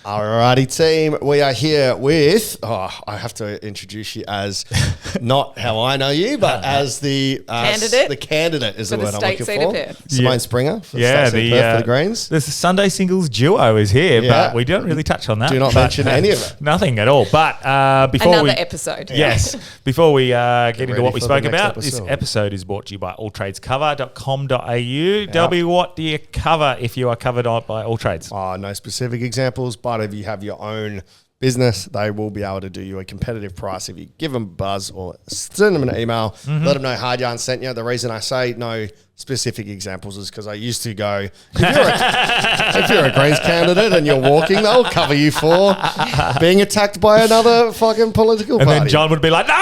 Alrighty, team. We are here with, I have to introduce you as not how I know you, but as the candidate. The candidate is the For the word I'm state looking seat of for. Perth. Simone Springer for the state seat of Perth for the Greens. The Sunday Singles duo is here, Yeah. but we don't really touch on that. Do not mention any of it. Nothing at all. But before Another episode. Yes. Before we get into ready what we for the spoke next about, episode. this episode is brought to you by alltradescover.com.au. Delby, what do you cover if you are covered by All Trades? No specific examples, but if you have your own business, they will be able to do you a competitive price if you give them a buzz or send them an email, let them know Hard Yarn sent you. The reason I say no specific examples is because I used to go, if you're a Greens candidate and you're walking, they'll cover you for being attacked by another fucking political party. And then John would be like, no,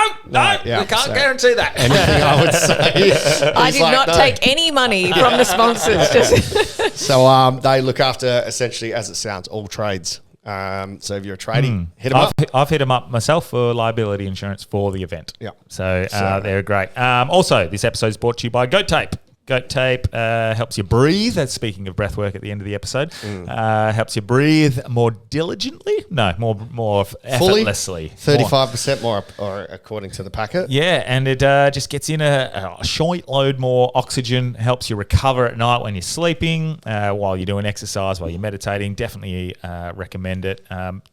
yeah, we can't so- guarantee that. Anything I would say. I He's did like, not "No." take any money from the sponsors. Just So they look after, essentially, as it sounds, all trades. So if you're a tradie, hit them up. I've hit them up myself for liability insurance for the event. Yeah. So they're great. Also, this episode is brought to you by Goat Tape. Goat Tape helps you breathe. That's speaking of breath work at the end of the episode. Helps you breathe more diligently. No, more effortlessly. 35% more, or according to the packet. Yeah, and it just gets in a short load more oxygen, helps you recover at night when you're sleeping, while you're doing exercise, while you're meditating. Definitely recommend it.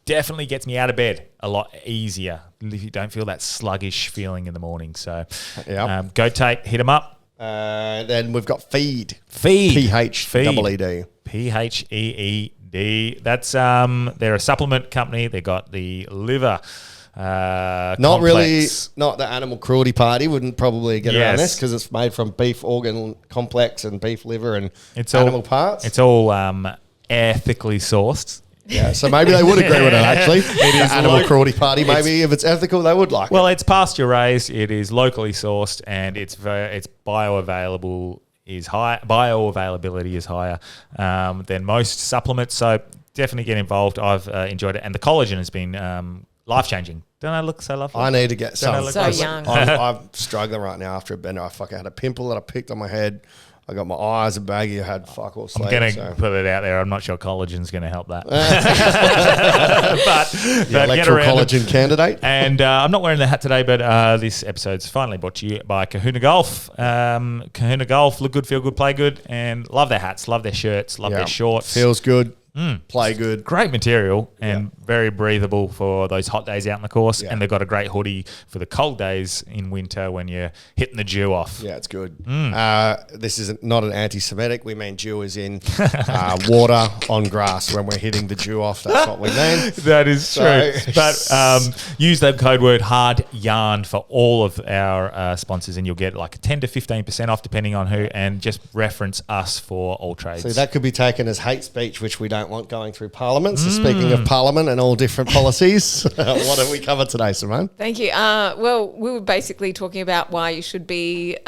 Definitely gets me out of bed a lot easier if you don't feel that sluggish feeling in the morning. So Goat Tape, hit them up. Then we've got Feed. Feed. P-H-E-E-D. P-H-E-E-D. That's they're a supplement company. They got the liver. Not complex. not the animal cruelty party. Wouldn't probably get around Yes. this because it's made from beef organ complex and beef liver and It's animal all, parts. It's all ethically sourced. Yeah, so maybe they would agree with it. Actually, it is the animal lo- cruelty party. Maybe if it's ethical, they would like Well, it. it's pasture raised. It is locally sourced, and it's bioavailable is high. Bioavailability is higher than most supplements. So definitely get involved. I've enjoyed it, and the collagen has been life changing. Don't I look so lovely? I need to get some. look So young. I'm struggling right now after a bender. I fucking had a pimple that I picked on my head. I got my eyes are baggy. I had fuck all sleep. I'm going to so. put it out there. I'm not sure collagen's going to help that. but get Electoral around it. collagen candidate. And I'm not wearing the hat today, but this episode's finally brought to you by Kahuna Golf. Kahuna Golf, look good, feel good, play good, and love their hats, love their shirts, love their shorts. Feels good. Play good. Great material and very breathable for those hot days out in the course. Yeah. And they've got a great hoodie for the cold days in winter when you're hitting the dew off. Yeah, it's good. This is not an anti-Semitic. We mean dew is in water on grass. When we're hitting the dew off, that's what we mean. That is So- true. But use that code word hard yarn for all of our sponsors, and you'll get like 10 to 15% off depending on who, and just reference us for all trades. So that could be taken as hate speech, which we don't want going through Parliament. So speaking of Parliament and all different policies, what have we covered today, Simone? thank you. Well, we were basically talking about why you should be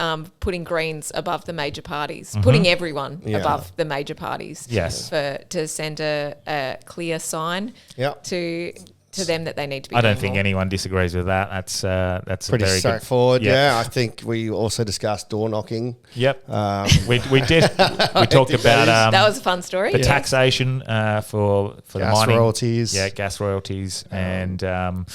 putting Greens above the major parties, putting everyone above the major parties. Yes. To send a clear sign Yep. to them that they need to be. I don't doing think more. anyone disagrees with that. That's Pretty a very straightforward. good. Yeah, I think we also discussed door knocking. Yep. We talked about That was a fun story. the taxation for the Gas mining royalties. Yeah, gas royalties and What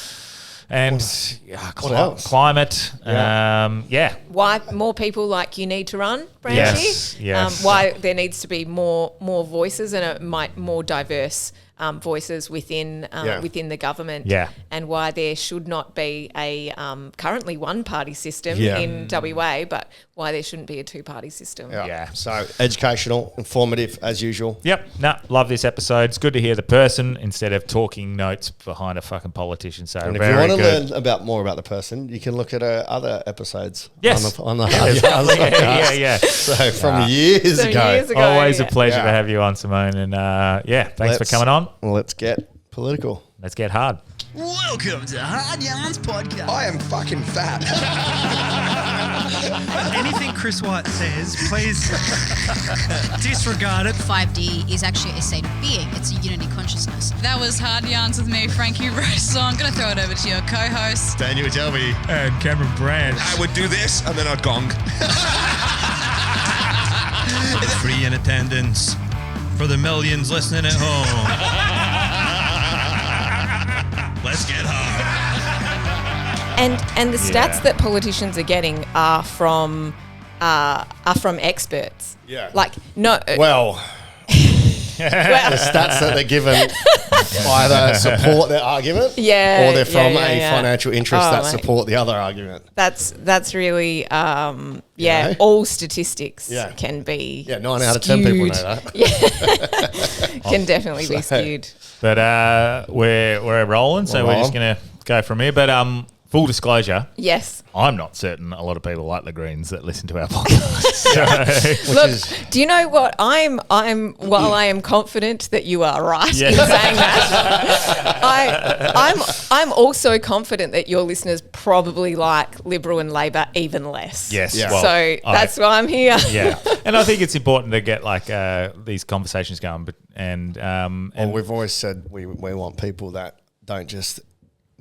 else? climate. Why more people like you need to run, Brandy? Yes. Why there needs to be more voices and more diverse voices within the government. Yeah. And why there should not be a currently one party system Yeah. in WA, but why there shouldn't be a two party system. Yeah. So educational, informative as usual. Yep. No, love this episode. It's good to hear the person instead of talking notes behind a fucking politician. So And if you very want to good. learn more about the person, you can look at other episodes. Yes. On the yeah. So from years So ago. years ago. Always a yeah. pleasure Yeah. to have you on, Simone. And thanks for coming on. Let's get political. Let's get hard. Welcome to Hard Yarns Podcast. I am fucking fat. Anything Chris White says, please disregard it. 5D is actually a state of being. It's a unity consciousness. That was Hard Yarns with me, Frankie Rose. So I'm going to throw it over to your co-host. Daniel Delby. And Cameron Branch. I would do this and then I'd gong. Free in attendance for the millions listening at home. And the stats that politicians are getting are from experts. Yeah. Like no. Well, the stats that they're given either support their argument, Yeah, or they're from yeah, a yeah. financial interest Oh, that mate. support the other argument. That's really know? all statistics Yeah. can be 9 out of 10 people know skewed. that. Can definitely be skewed. But we're rolling, so we're just going to go from here. But full disclosure, Yes. I'm not certain a lot of people like the Greens that listen to our podcast. Look, do you know what? While I am confident that you are right in saying that, I'm also confident that your listeners probably like Liberal and Labor even less. Yes. Yeah. Well, So that's why I'm here. yeah. And I think it's important to get like these conversations going. But And we've always said we want people that don't just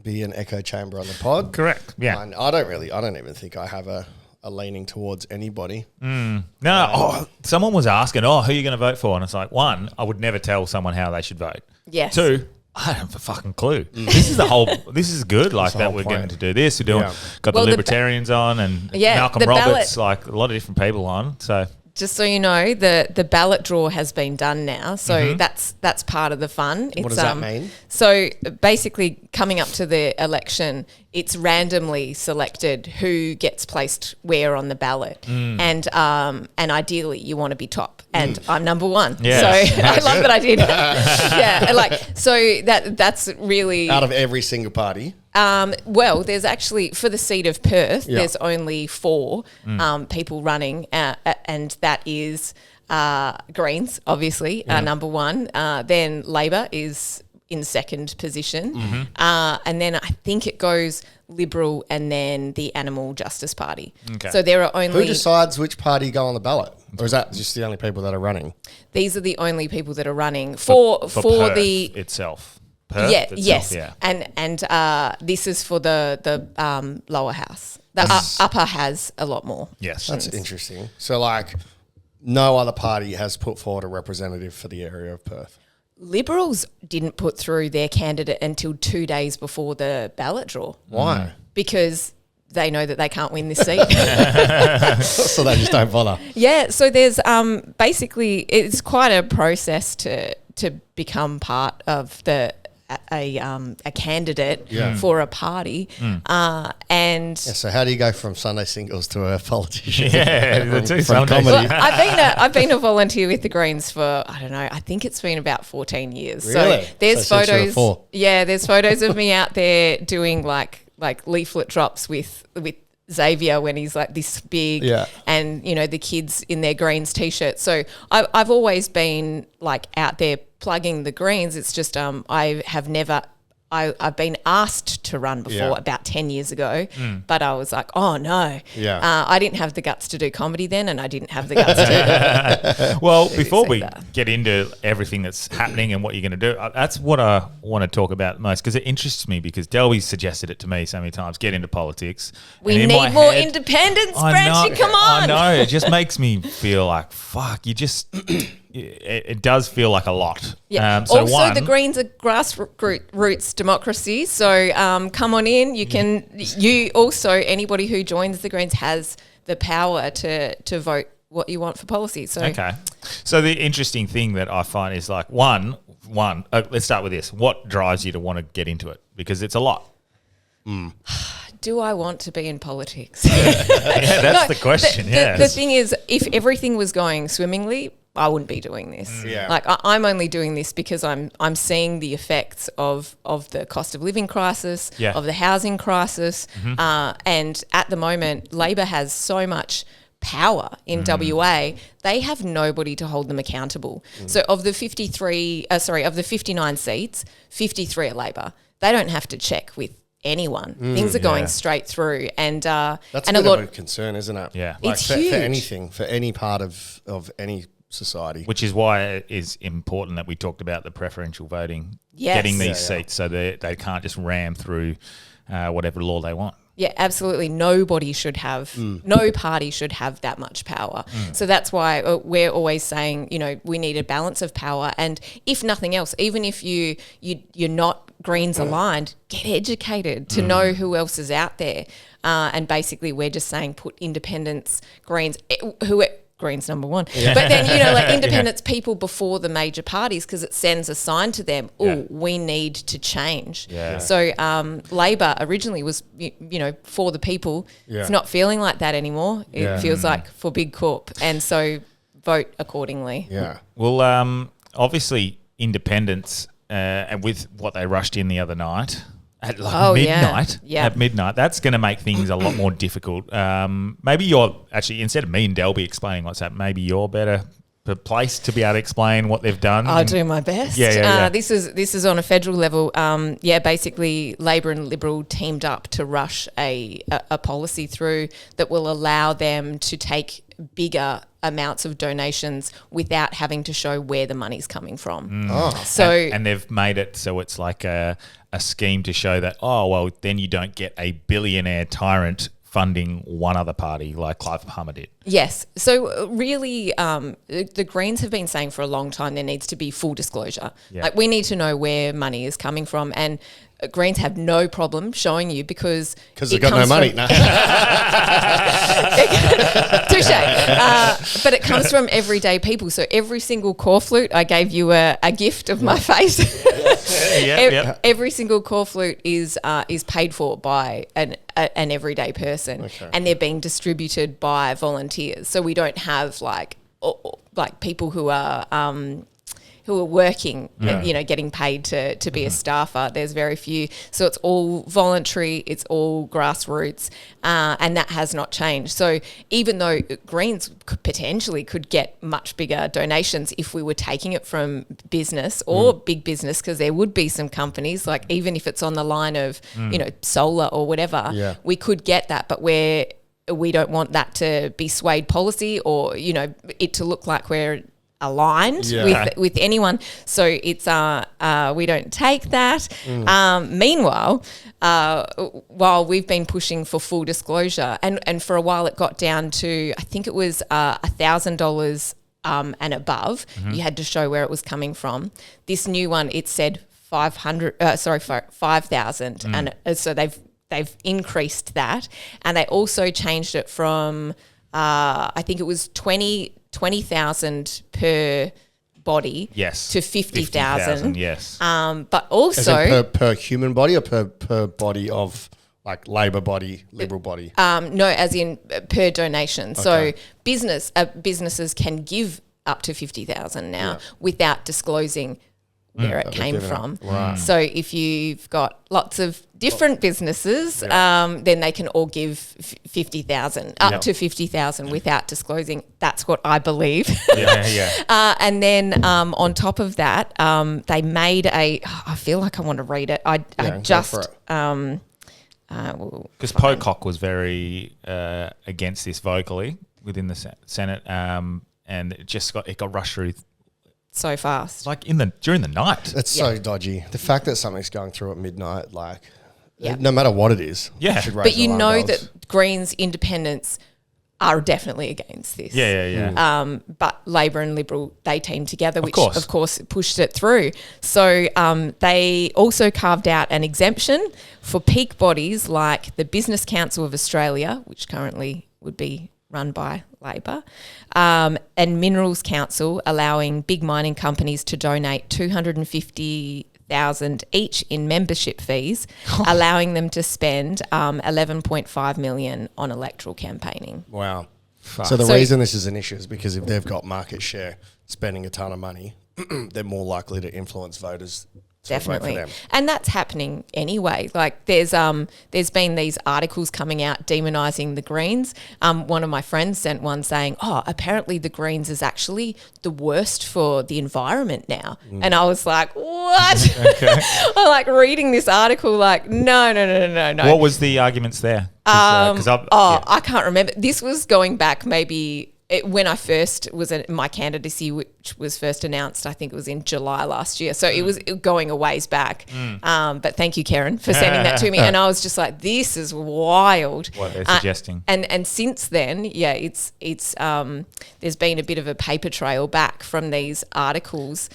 be an echo chamber on the pod. correct. Yeah. And I don't even think I have a leaning towards anybody. No, someone was asking, who are you going to vote for? And it's like, one, I would never tell someone how they should vote. Yes. Two, I don't have a fucking clue. This is good, like the that whole we're point. getting to do this. We're doing, Yeah. got Well, the the Libertarians on and Yeah, Malcolm the Roberts, ballot- like a lot of different people on. So Just so you know, the ballot draw has been done now, so that's part of the fun. It's, does that mean? So basically, coming up to the election, it's randomly selected who gets placed where on the ballot, and ideally you want to be top, and I'm number one. Yeah. So I love that I did. Yeah, so that's really Out of every single party. well, there's actually, for the seat of Perth, Yeah. there's only 4 people running, and that is Greens, obviously, number one. Then Labor is in second position. And then I think it goes Liberal and then the Animal Justice Party. Okay. So there are Who only... decides which party go on the ballot? Or is that just the only people that are running? These are the only people that are running for Perth the... itself. Perth Yeah, itself, yes, yeah. and this is for the lower house. The upper has a lot more. Yes. That's interesting. So, like, no other party has put forward a representative for the area of Perth. Liberals didn't put through their candidate until 2 days before the ballot draw Why? because they know that they can't win this seat. So they just don't bother. Yeah, so there's basically it's quite a process to become part of a candidate for a party, and So how do you go from Sunday singles to a politician? Yeah, the two From Sundays. comedy. Well, I've been a volunteer with the Greens for, I don't know, I think it's been about 14 years. Really? So there's So since you were photos. 4. Yeah, there's photos of me out there doing like leaflet drops with Xavier when he's like this big, Yeah. and you know the kids in their Greens t-shirts. So I've always been like out there plugging the Greens. It's just I've been asked to run before Yeah. about 10 years ago, but I was like, oh no. Yeah. I didn't have the guts to do comedy then, and I didn't have the guts to. Well, before say we that. get into everything that's happening and what you're going to do, that's what I want to talk about most because it interests me because Delby's suggested it to me so many times, get into politics. We And in need my more head, independence, I Branchy, know- come on. I know. It just makes me feel like, fuck, you just... It does feel like a lot. Yeah. So also, one, the Greens are grassroots democracy. So come on in. You can. You also, anybody who joins the Greens has the power to vote what you want for policy. So okay. So the interesting thing that I find is like one. Let's start with this. What drives you to want to get into it? Because it's a lot. do I want to be in politics? Yeah, that's the question. The thing is, if everything was going swimmingly, I wouldn't be doing this. Yeah. Like I'm only doing this because I'm seeing the effects of the cost of living crisis, Yeah. of the housing crisis, and at the moment, Labor has so much power in WA, they have nobody to hold them accountable. So of the 59 seats, 53 are Labor. They don't have to check with anyone. Things are going straight through, and That's and a a bit lot. of a concern, isn't it? Yeah. Like It's for huge. anything, for any part of any society. Which is why it is important that we talked about the preferential voting, Yes. getting these Yeah, yeah. seats so they can't just ram through whatever law they want. Yeah, absolutely. Nobody should have, no party should have that much power. So that's why we're always saying, we need a balance of power. And if nothing else, even if you're not Greens aligned, get educated to know who else is out there. And basically we're just saying put independents, Greens, Greens number one. But then, like independents people before the major parties, because it sends a sign to them, we need to change. Yeah. So Labor originally was, for the people. Yeah. It's not feeling like that anymore. It Yeah. feels like for big corp. And so vote accordingly. Yeah. Well, obviously, independents, and with what they rushed in the other night at midnight, at midnight, that's going to make things a lot more difficult. Maybe you're actually, instead of me and Delby explaining what's happened, maybe you're better placed to be able to explain what they've done. I'll do my best. This is on a federal level. Basically, Labor and Liberal teamed up to rush a policy through that will allow them to take bigger amounts of donations without having to show where the money's coming from. So and they've made it so it's like a scheme to show that, then you don't get a billionaire tyrant funding one other party like Clive Palmer did. Yes. So really, the Greens have been saying for a long time there needs to be full disclosure. Yeah. Like we need to know where money is coming from, and Greens have no problem showing you because they've got no money. No. Touche. But it comes from everyday people. So every single core flute, I gave you a gift of my face. Every single core flute is paid for by an everyday person, and they're being distributed by volunteers. So we don't have like people who are working, getting paid to be a staffer. There's very few. So it's all voluntary, it's all grassroots, and that has not changed. So even though Greens potentially could get much bigger donations if we were taking it from business or big business, because there would be some companies, like even if it's on the line of, solar or whatever, we could get that, but we don't want that to be swayed policy or, it to look like we're aligned with anyone. So it's we don't take that. Meanwhile, while we've been pushing for full disclosure, and for a while it got down to, I think it was $1,000 and above, you had to show where it was coming from. This new one, it said 5,000, and so they've increased that, and they also changed it from I think it was 20,000 per body to 50,000. Yes. But also As in per human body or per body of like Labor body, Liberal body? No, as in per donation. So businesses can give up to 50,000 now without disclosing where it came from. Right. So if you've got lots of different businesses, then they can all give 50,000, up to 50,000 without disclosing. That's what I believe. And then on top of that, they made I feel like I want to read it. I just because Pocock was very against this vocally within the Senate, and it got rushed through so fast, like during the night. It's so dodgy. The fact that something's going through at midnight, no matter what it is, should raise but you alarm know bells. that Greens independents are definitely against this. But Labor and Liberal, they teamed together, which of course pushed it through. So they also carved out an exemption for peak bodies like the Business Council of Australia, which currently would be run by Labor, and Minerals Council, allowing big mining companies to donate $250,000 each in membership fees, allowing them to spend $11.5 million on electoral campaigning. Wow. So the reason this is an issue is because if they've got market share spending a ton of money, they're more likely to influence voters. Definitely. And that's happening anyway. Like there's been these articles coming out demonising the Greens. One of my friends sent one saying, apparently the Greens is actually the worst for the environment now. And I was like, what? I'm like reading this article like, no. What was the arguments there? I can't remember. This was going back maybe when I first was my candidacy, which was first announced, I think it was in July last year. So it was going a ways back. But thank you, Karen, for sending that to me. And I was just like, this is wild. What they're suggesting. And since then, it's there's been a bit of a paper trail back from these articles,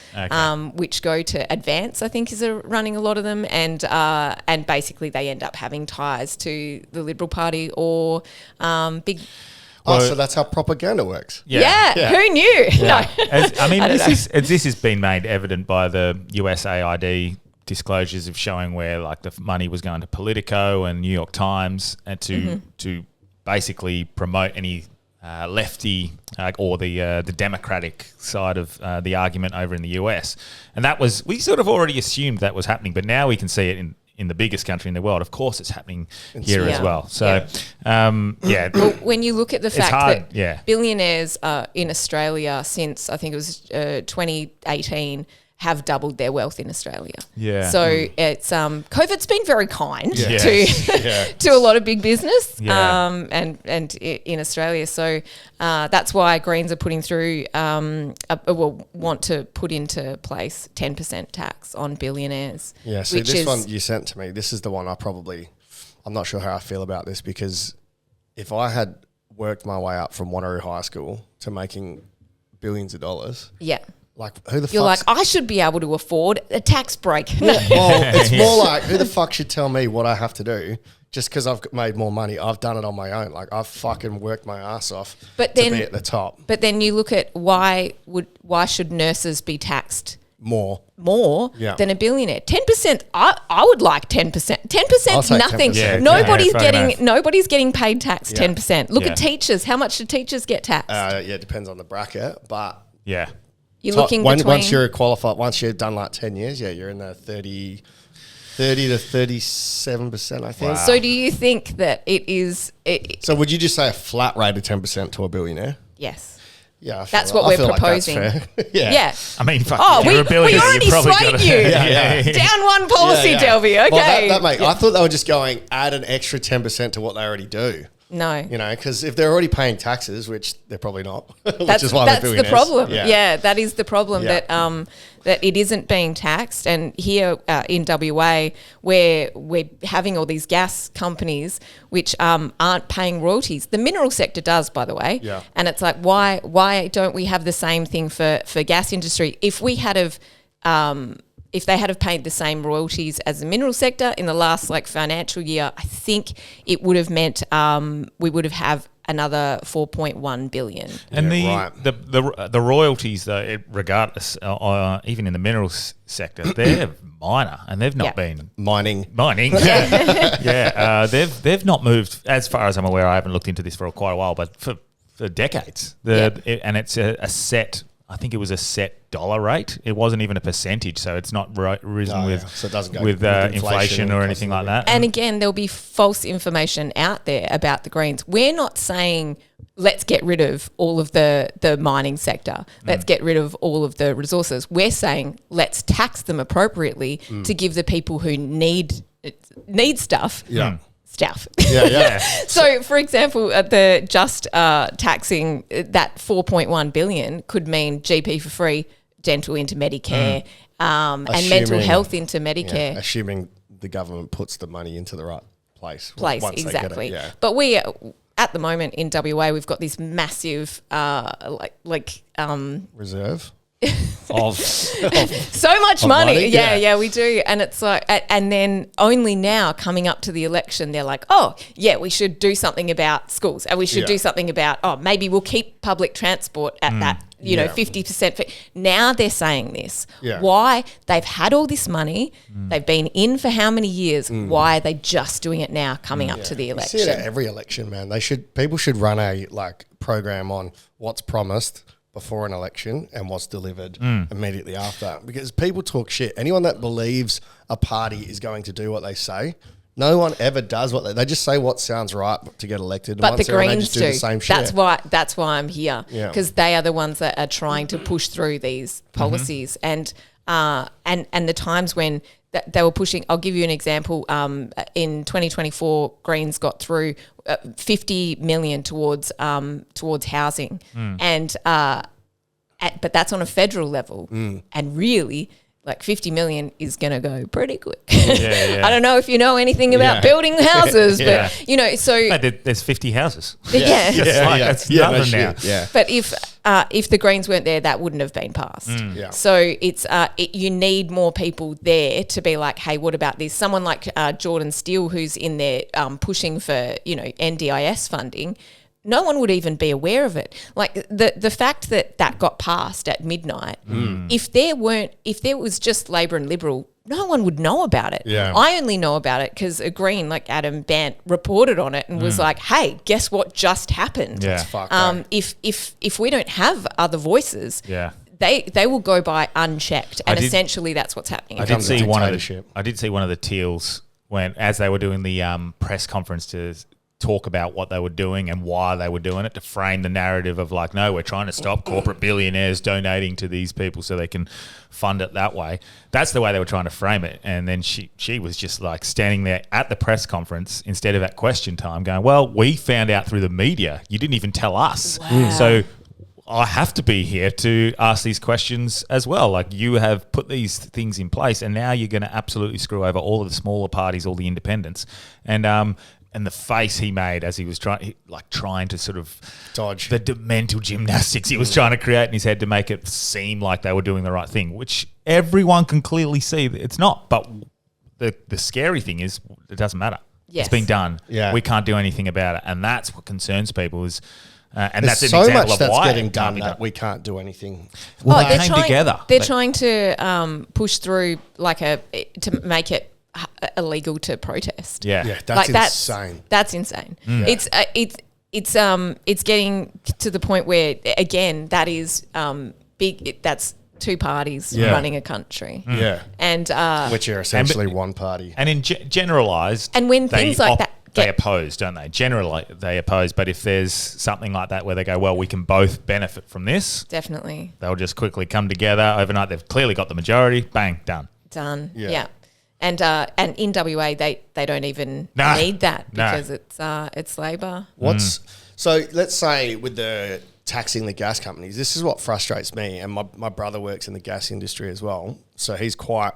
which go to Advance, I think, is running a lot of them, and basically they end up having ties to the Liberal Party or big. So that's how propaganda works. Yeah. Who knew? Yeah. No. This has been made evident by the USAID disclosures of showing where like the money was going to Politico and New York Times and to basically promote any lefty or the Democratic side of the argument over in the US. And that was, we sort of already assumed that was happening, but now we can see it in the biggest country in the world. Of course it's happening here as well. So, Well, when you look at the fact hard, that billionaires in Australia since, I think it was 2018, have doubled their wealth in Australia. Yeah. So it's COVID's been very kind Yes. to a lot of big business Yeah. and in Australia. So that's why Greens are putting through want to put into place 10% tax on billionaires. Yeah, see, this one you sent to me, this is the one I'm not sure how I feel about this, because if I had worked my way up from Wanneroo High School to making billions of dollars, like who the fuck? You're like, I should be able to afford a tax break. Well, it's more like, who the fuck should tell me what I have to do just because I've made more money? I've done it on my own. Like, I've fucking worked my ass off to be at the top. But then you look at why should nurses be taxed more than a billionaire? 10%. I would like 10%. 10% is nothing. 10%. Yeah, nobody's getting paid tax. 10%. Look at teachers. How much do teachers get taxed? It depends on the bracket, but you're looking between once you're qualified, once you've done like 10 years, you're in the 30 to 37%, I think. Wow. So do you think that it is? So would you just say a flat rate of 10% to a billionaire? Yes. Yeah, that's what we're proposing. Like that's fair. Yeah. I mean, we already swayed you. Down one policy, Delby. Okay. Well, I thought they were just going add an extra 10% to what they already do. No. You know, because if they're already paying taxes, which they're probably not, which is why they're billionaires. That's the problem. Yeah, that is the problem, that it isn't being taxed. And here in WA, where we're having all these gas companies which aren't paying royalties. The mineral sector does, by the way. Yeah. And it's like, why don't we have the same thing for gas industry? If we had if they had have paid the same royalties as the mineral sector in the last financial year, I think it would have meant we would have another 4.1 billion. And the royalties, though, regardless, even in the minerals sector, they're minor, and they've not been mining. They've not moved, as far as I'm aware. I haven't looked into this for quite a while, but for decades. And it's a set. I think it was a set dollar rate. It wasn't even a percentage, so it's not risen so it doesn't go with inflation or anything like that. And again, there'll be false information out there about the Greens. We're not saying let's get rid of all of the mining sector. Let's get rid of all of the resources. We're saying let's tax them appropriately to give the people who need stuff. Stuff. So, for example, the just taxing that 4.1 billion could mean GP for free, dental into Medicare, and mental health into Medicare. Assuming the government puts the money into the right place. Exactly. But we, at the moment in WA, we've got this massive reserve. Of so much money. Yeah, we do. And it's like, and then only now coming up to the election, they're like, oh, yeah, we should do something about schools, and we should do something about, maybe we'll keep public transport at that, 50%. Now they're saying this. Why? They've had all this money. They've been in for how many years? Why are they just doing it now coming up to the election? You see it at every election, man. People should run a program on what's promised before an election and what's delivered immediately after. Because people talk shit. Anyone that believes a party is going to do what they say, no one ever does what they just say what sounds right to get elected. But the Greens do the same shit. That's why I'm here, because they are the ones that are trying to push through these policies. And and the times when they were pushing. I'll give you an example. In 2024, Greens got through 50 million towards housing, and but that's on a federal level, and really. Like 50 million is going to go pretty quick. I don't know if you know anything about building houses, but so Mate, there's 50 houses. That's nothing now. Yeah. But if the Greens weren't there, that wouldn't have been passed. Yeah. So it's you need more people there to be like, hey, what about this? Someone like Jordan Steele, who's in there pushing for NDIS funding. No one would even be aware of it. Like the fact that got passed at midnight, if there was just Labor and Liberal, no one would know about it. Yeah. I only know about it because a Green like Adam Bant reported on it and was like, "Hey, guess what just happened?" Yeah. Fuck, If we don't have other voices, Yeah. they will go by unchecked, and did- essentially that's what's happening. I did see one of dictatorship. the Teals as they were doing the press conference to talk about what they were doing and why they were doing it, to frame the narrative of like, no, we're trying to stop corporate billionaires donating to these people so they can fund it that way. That's the way they were trying to frame it. And then she was just like standing there at the press conference instead of at question time going, well, we found out through the media. You didn't even tell us. Wow. So I have to be here to ask these questions as well. Like, you have put these things in place and now you're going to absolutely screw over all of the smaller parties, all the independents. And the face he made as he was trying to sort of Dodge the mental gymnastics he was trying to create in his head to make it seem like they were doing the right thing, which everyone can clearly see that it's not. But the scary thing is it doesn't matter. Yes. It's been done. Yeah. We can't do anything about it, and that's what concerns people. And There's that's an so example much of that's why getting it can't done be that we can't do anything. Well, they they're came together. They're trying to push through to make it illegal to protest. Yeah. Yeah, that's insane. That's insane. It's getting to the point where again that is big. That's two parties running a country. Yeah. And Which are essentially one party. And in generalised, And when things like that they oppose, don't they? Generally, they oppose. But if there's something like that where they go, well, we can both benefit from this, definitely they'll just quickly come together overnight. They've clearly got the majority. Bang, done. done. Yeah. Yeah. And in WA they don't even No. need that No. because it's Labor. So let's say with the taxing the gas companies, this is what frustrates me. And my brother works in the gas industry as well, so he's quite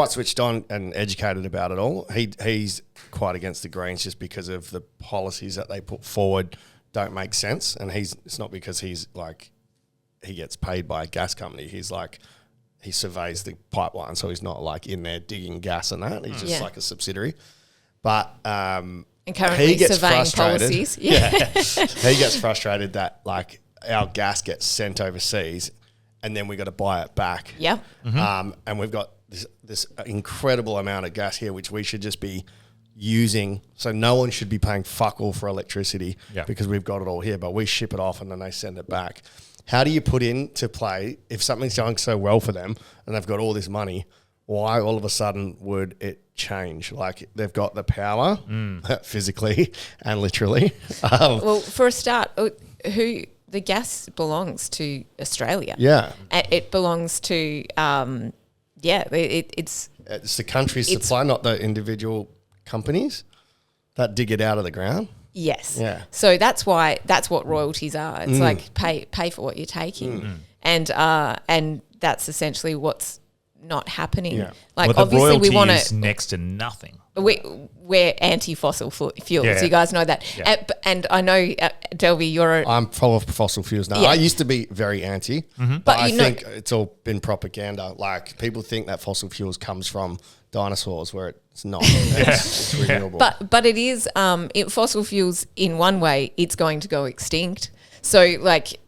switched on and educated about it all. He's quite against the Greens just because of the policies that they put forward don't make sense. And it's not because he's like he gets paid by a gas company. He's like he surveys the pipeline, so he's not like in there digging gas and that. He's just like a subsidiary. But And currently he gets surveying frustrated. policies. Yeah. He gets frustrated that like our gas gets sent overseas and then we got to buy it back. Yep. And we've got this incredible amount of gas here, which we should just be using. So no one should be paying fuck all for electricity because we've got it all here, but we ship it off and then they send it back. How do you put into play if something's going so well for them and they've got all this money? Why all of a sudden would it change? Like they've got the power physically and literally. Well, for a start, the gas belongs to Australia. Yeah. It belongs to it's It's the country's supply, not the individual companies that dig it out of the ground. yes. Yeah. So that's what royalties are. It's like pay for what you're taking, and that's essentially what's not happening. Yeah. Like Well, the obviously we royalty want is to. next to nothing. We're anti-fossil fuels. Yeah. You guys know that. Yeah. And I know, Delby, you're I'm full of fossil fuels now. Yeah. I used to be very anti, but But I you know- think it's all been propaganda. Like people think that fossil fuels comes from dinosaurs, where it's not. It's renewable. But it is fossil fuels in one way it's going to go extinct. So like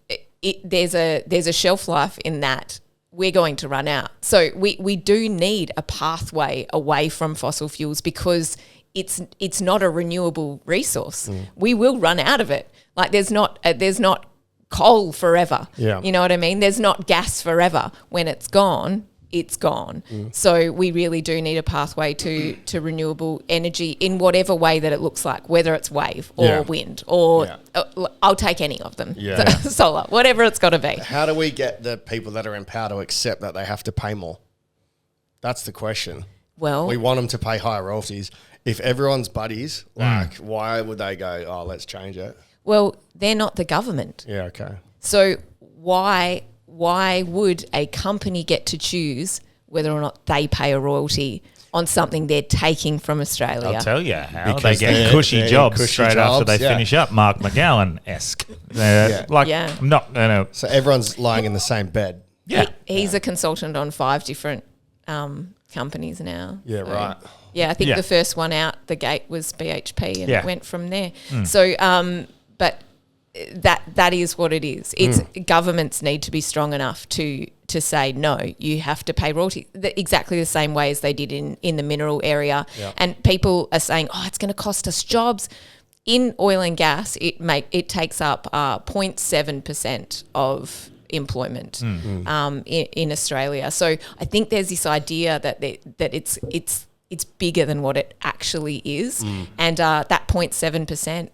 there's a shelf life in that we're going to run out. So we do need a pathway away from fossil fuels because it's not a renewable resource. We will run out of it. Like there's not coal forever. Yeah. You know what I mean? There's not gas forever. When it's gone, it's gone. So we really do need a pathway to renewable energy in whatever way that it looks like, whether it's wave or wind or I'll take any of them. Yeah. Solar, whatever it's got to be. How do we get the people that are in power to accept that they have to pay more? That's the question. Well, We want them to pay higher royalties. If everyone's buddies, like, why would they go, oh, let's change it? well, they're not the government. Yeah, okay. So why would a company get to choose whether or not they pay a royalty on something they're taking from Australia? I'll tell you how Because they get they're cushy jobs cushy straight after they jobs, yeah. finish up, Mark McGowan-esque. Yeah. I'm not going to... So everyone's lying in the same bed. Yeah. He's a consultant on 5 different companies now. Yeah, So, right. Yeah, I think Yeah. the first one out the gate was BHP, and Yeah. it went from there. So, but that is what it is. It's governments need to be strong enough to say no. You have to pay royalty exactly the same way as they did in the mineral area. Yeah. And people are saying, oh, it's going to cost us jobs. In oil and gas, it takes up 0.7% of employment in Australia. So I think there's this idea that it's bigger than what it actually is, and that 0.7%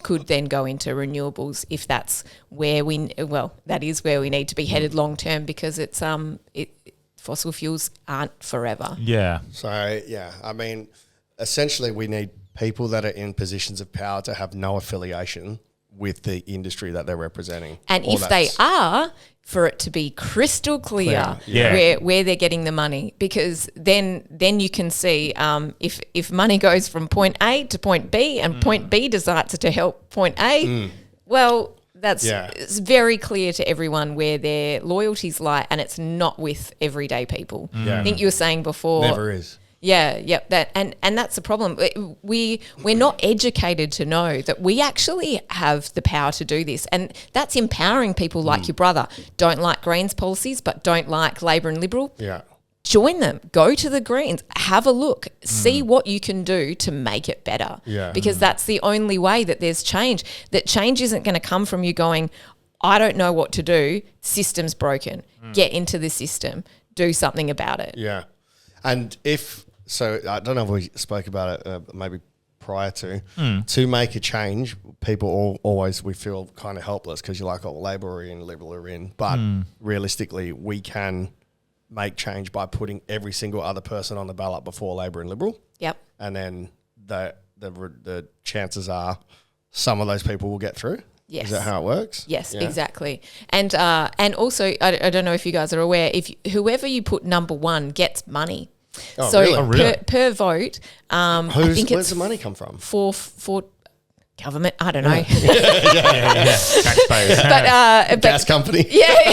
could then go into renewables if that's where that is where we need to be headed long term, because it's fossil fuels aren't forever. Yeah. So, yeah, I mean, essentially we need people that are in positions of power to have no affiliation with the industry that they're representing. And Or if they that's- are, for it to be crystal clear Yeah. where they're getting the money, because then you can see if money goes from point A to point B and point B decides to help point A, well, it's very clear to everyone where their loyalties lie, and it's not with everyday people. Yeah. I think you were saying before. Never is. Yeah, that and that's the problem. We're not educated to know that we actually have the power to do this, and that's empowering people like your brother. Don't like Greens policies, but don't like Labor and Liberal. Yeah. Join them. Go to the Greens. Have a look. See what you can do to make it better. Yeah. Because that's the only way that there's change. That change isn't going to come from you going, I don't know what to do. System's broken. Get into the system. Do something about it. Yeah. And so I don't know if we spoke about it maybe prior to make a change, people we feel kind of helpless because you're like, oh, Labor are in, Liberal are in. But realistically, we can make change by putting every single other person on the ballot before Labor and Liberal. Yep. And then the chances are some of those people will get through. Yes. Is that how it works? Yes, Yeah. exactly. And also, I don't know if you guys are aware, if whoever you put number one gets money. Oh, So really? Oh, really? per vote, I think Where's it's the money come from? for government. I don't know, Taxpayers. but Gas company. yeah,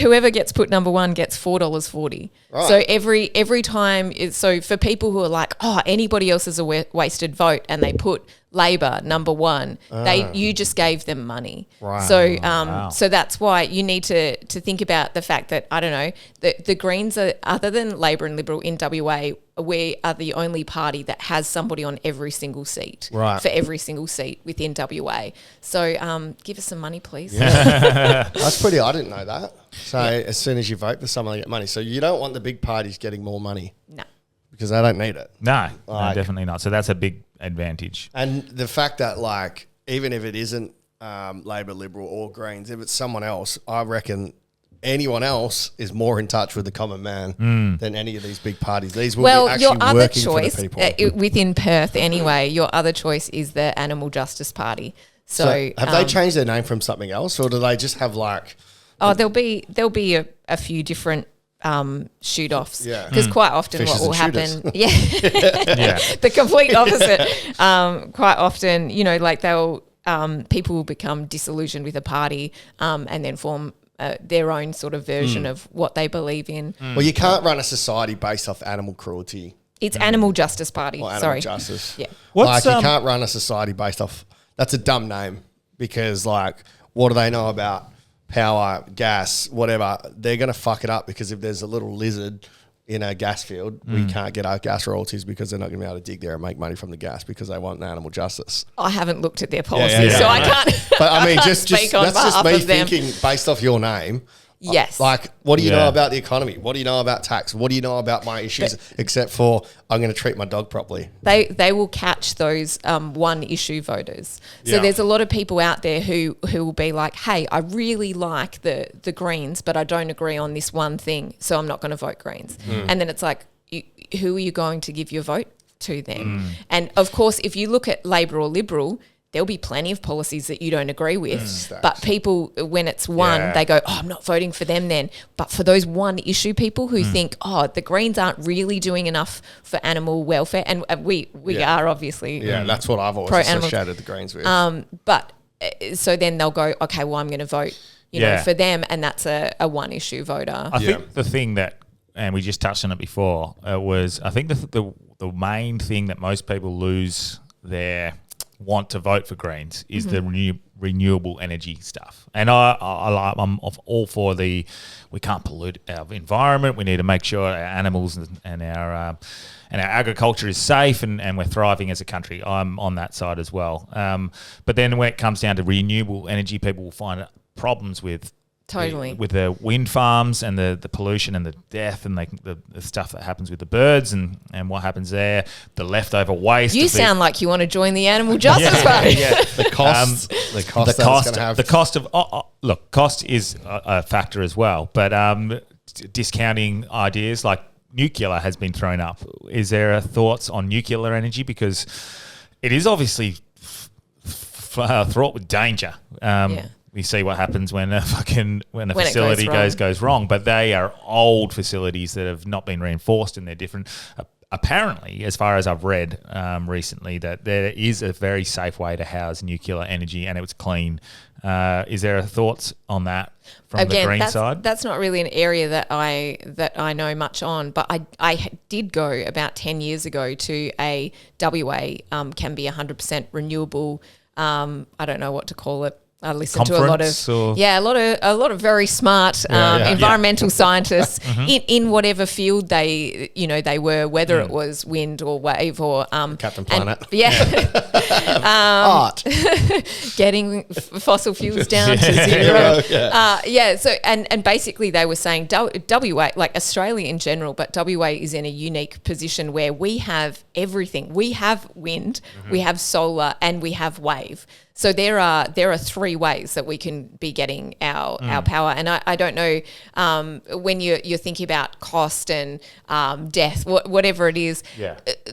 whoever gets put number one gets $4.40. Right. So every time, so for people who are like, oh, anybody else is a wasted vote, and they put Labor number one, you just gave them money. Right. So so that's why you need to think about the fact that, I don't know, the Greens are, other than Labor and Liberal in WA, we are the only party that has somebody on every single seat. Right. For every single seat within WA. So give us some money, please. That's pretty. I didn't know that. So as soon as you vote for someone, they get money. So you don't want the big parties getting more money No. because they don't need it. No, Like- definitely not. So that's a big advantage. And the fact that, like, even if it isn't Labor, Liberal, or Greens, if it's someone else, I reckon anyone else is more in touch with the common man than any of these big parties. These will be Well, actually your other working choice for the people. within Perth anyway, your other choice is the Animal Justice Party. So, have they changed their name from something else, or do they just have like? Oh, there'll be a few different shoot offs. Yeah. Because quite often Fishes what will and happen, Yeah. the complete opposite. Quite often, like they'll people will become disillusioned with a party and then form their own sort of version of what they believe in. Well, you can't run a society based off animal cruelty It's Animal Justice Party. or animal Sorry. justice. Yeah. What's, Like, you can't run a society based off. That's a dumb name because, like, what do they know about power, gas, whatever? They're going to fuck it up because if there's a little lizard in a gas field, we can't get our gas royalties because they're not going to be able to dig there and make money from the gas because they want animal justice. I haven't looked at their policy, so I can't. But I mean, can't just speak on that's just behalf me of them. thinking based off your name. Yes. Like, what do you Yeah. know about the economy? What do you know about tax? What do you know about my issues? Except for I'm going to treat my dog properly. They will catch those one issue voters. So Yeah. there's a lot of people out there who will be like, hey, I really like the Greens, but I don't agree on this one thing, so I'm not going to vote Greens. And then it's like, who are you going to give your vote to then? And of course, if you look at Labor or Liberal, there'll be plenty of policies that you don't agree with. But people, when it's one, they go, oh, I'm not voting for them then. But for those one issue people who think, oh, the Greens aren't really doing enough for animal welfare, and we are obviously That's what I've always pro-animal. associated the Greens with. But so then they'll go, okay, well, I'm going to vote for them, and that's a one issue voter. I think the thing that, and we just touched on it before, was I think the main thing that most people lose their want to vote for Greens is the renewable energy stuff. And I'm all for we can't pollute our environment. We need to make sure our animals and our agriculture is safe and we're thriving as a country. I'm on that side as well. But then when it comes down to renewable energy, people will find problems with with the wind farms and the pollution and the death and the stuff that happens with the birds and what happens there, the leftover waste. You sound like you want to join the animal justice party. The cost, cost is a factor as well. But discounting ideas like nuclear has been thrown up. Is there thoughts on nuclear energy, because it is obviously fraught with danger? We see what happens when a facility goes wrong, but they are old facilities that have not been reinforced, and they're different. Apparently, as far as I've read recently, that there is a very safe way to house nuclear energy, and it was clean. Is there thoughts on that from the green side? That's not really an area that I know much on, but I did go about 10 years ago to a WA can be 100% renewable. I don't know what to call it. I listened to a lot of very smart environmental scientists in whatever field they were, whether it was wind or wave or Captain Planet. Art. Getting fossil fuels down to zero. So and basically they were saying WA, like Australia in general, but WA is in a unique position where we have everything. We have wind, we have solar, and we have wave. So there are 3 ways that we can be getting our power, and I don't know when you're thinking about cost and death, whatever it is.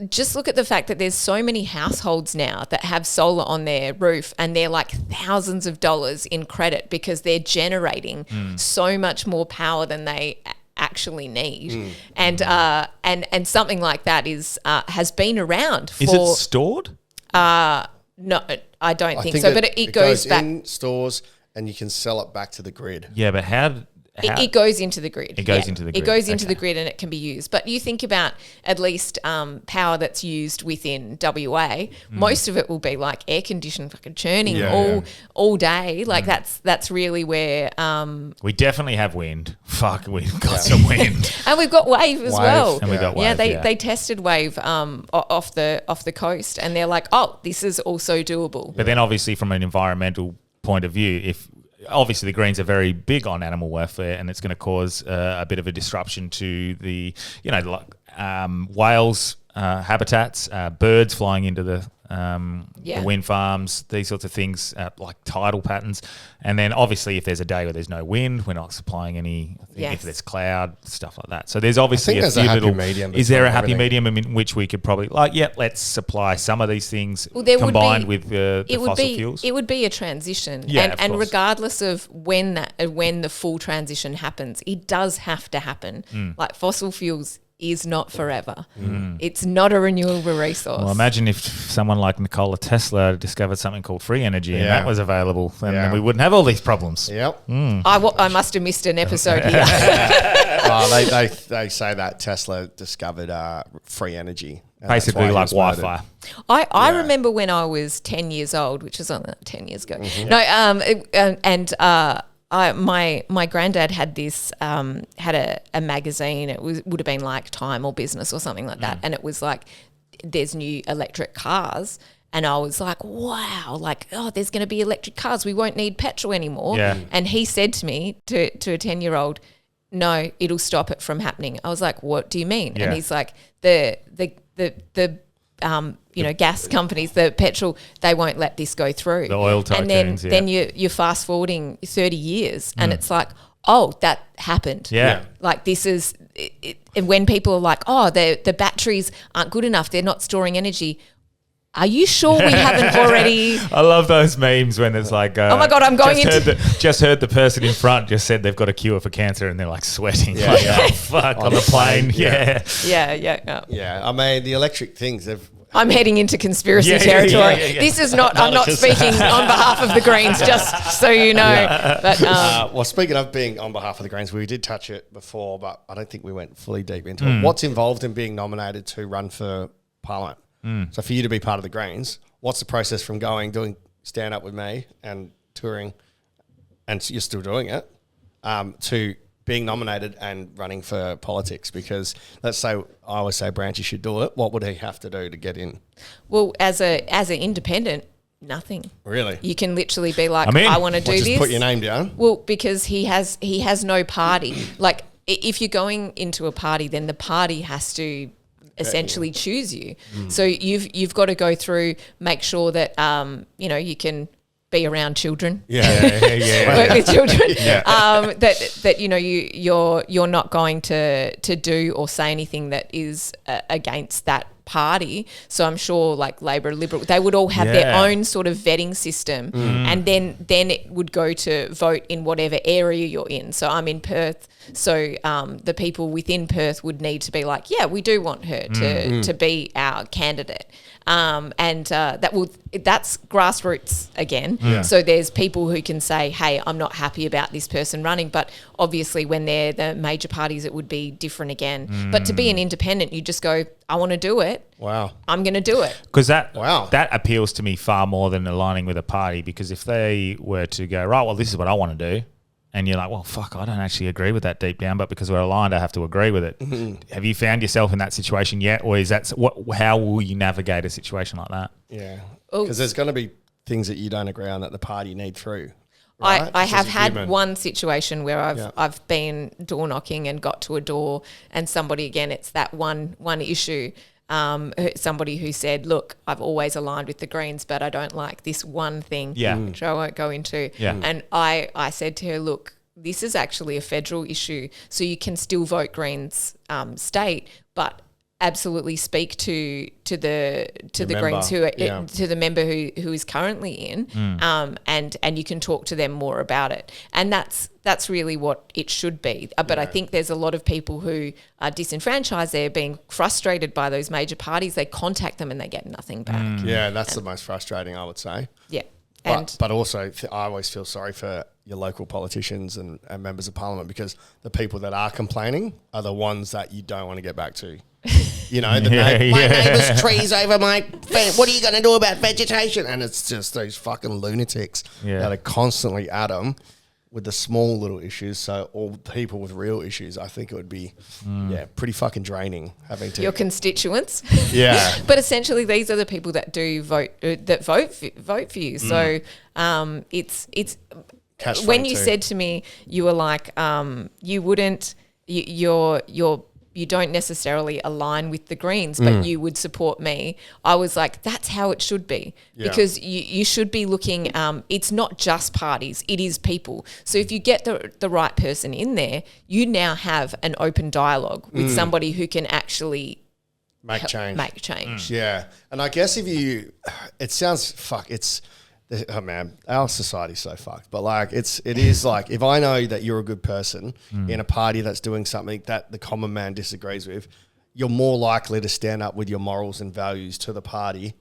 Just look at the fact that there's so many households now that have solar on their roof, and they're like thousands of dollars in credit because they're generating so much more power than they actually need, and something like that has been around for. Is it stored? No, I don't think so. But it goes back in stores, and you can sell it back to the grid. Yeah, but how it goes into the grid. It goes into the grid. It goes into the grid, and it can be used. But you think about at least power that's used within WA. Most of it will be like air conditioned, fucking churning all day. Like that's really where we definitely have wind. Fuck, we've got some wind, and we've got wave as well. And we got wave. They tested wave off the coast, and they're like, oh, this is also doable. But then obviously from an environmental point of view, if obviously the Greens are very big on animal welfare, and it's going to cause a bit of a disruption to the, whales habitats, birds flying into the wind farms, these sorts of things, like tidal patterns. And then obviously if there's a day where there's no wind, we're not supplying any. If there's cloud, stuff like that. So there's obviously a few little medium. Is there a happy medium in which we could probably let's supply some of these things combined with the fossil fuels? It would be a transition, and regardless of when the full transition happens, it does have to happen. Like fossil fuels is not forever. It's not a renewable resource. Well, imagine if someone like Nikola Tesla discovered something called free energy and that was available, then we wouldn't have all these problems. I must have missed an episode here. They say that Tesla discovered free energy. Basically like Wi-Fi. I remember when I was 10 years old, which is only 10 years ago. No, my granddad had this had a magazine. It would have been like Time or Business or something like that, and it was like there's new electric cars. And I was like, wow, like, oh, there's going to be electric cars. We won't need petrol anymore. Yeah. And he said to me, to a 10-year-old, no, it'll stop it from happening. I was like, what do you mean? Yeah. And he's like, the gas companies, the petrol, they won't let this go through. The oil tycoons, tycoons, then you're fast forwarding 30 years and it's like, oh, that happened. Yeah. Like this is, and when people are like, oh, the batteries aren't good enough, they're not storing energy. Are you sure we haven't already? I love those memes when it's like, oh my God, I'm going just heard the person in front just said they've got a cure for cancer and they're like sweating. Yeah, like, yeah. oh, fuck, on the plane. Yeah. Yeah, I mean, the electric things, I'm heading into conspiracy Yeah, territory. yeah. This is not, I'm not speaking on behalf of the Greens, just so you know. But well, speaking of being on behalf of the Greens, we did touch it before, but I don't think we went fully deep into it. What's involved in being nominated to run for Parliament? So for you to be part of the Greens, what's the process from doing stand up with me and touring, and you're still doing it, to being nominated and running for politics? Because let's say I always say Branchy should do it. What would he have to do to get in? well, as an independent, nothing. Really? You can literally be like, I'm in. I want to do Just this. put your name down. Well, because he has no party. Like if you're going into a party, then the party has to essentially choose you. So you've got to go through, make sure that you can be around children. Work with children. That you're not going to do or say anything that is against that party. So I'm sure like Labor, Liberal, they would all have their own sort of vetting system, and then it would go to vote in whatever area you're in. So I'm in Perth, so the people within Perth would need to be like, yeah, we do want her to be our candidate. That's grassroots again. So there's people who can say, hey, I'm not happy about this person running, but obviously when they're the major parties, it would be different again. But to be an independent, you just go, I want to do it. Wow. I'm going to do it. Because that appeals to me far more than aligning with a party, because if they were to go, right, well, this is what I want to do, and you're like, well, fuck, I don't actually agree with that deep down, but because we're aligned, I have to agree with it. Have you found yourself in that situation yet? Or is that how will you navigate a situation like that? Yeah. Because there's going to be things that you don't agree on that the party need through. Right? I have had one situation where I've been door knocking and got to a door, and somebody, again, it's that one issue. Somebody who said, look, I've always aligned with the Greens, but I don't like this one thing, which I won't go into. And I said to her, look, this is actually a federal issue, so you can still vote Greens state, but absolutely speak to the Greens to the member who is currently in, and you can talk to them more about it. And that's really what it should be. But I think there's a lot of people who are disenfranchised. They're being frustrated by those major parties. They contact them and they get nothing back. Yeah, that's the most frustrating, I would say. Yeah. But also, I always feel sorry for your local politicians and members of parliament, because the people that are complaining are the ones that you don't want to get back to. You know, my neighbour's trees over my fence. What are you going to do about vegetation? And it's just those fucking lunatics that are constantly at them with the small little issues. So all people with real issues, I think it would be, pretty fucking draining having to... Your constituents. Yeah. But essentially these are the people that do vote, that vote for you. So it's when you said to me, you were like, you wouldn't, you don't necessarily align with the Greens, but you would support me. I was like, that's how it should be, because you should be looking, it's not just parties, it is people. So if you get the right person in there, you now have an open dialogue with somebody who can actually make change. Yeah. And I guess it sounds, oh man, our society's so fucked. But like, it is like, if I know that you're a good person in a party that's doing something that the common man disagrees with, you're more likely to stand up with your morals and values to the party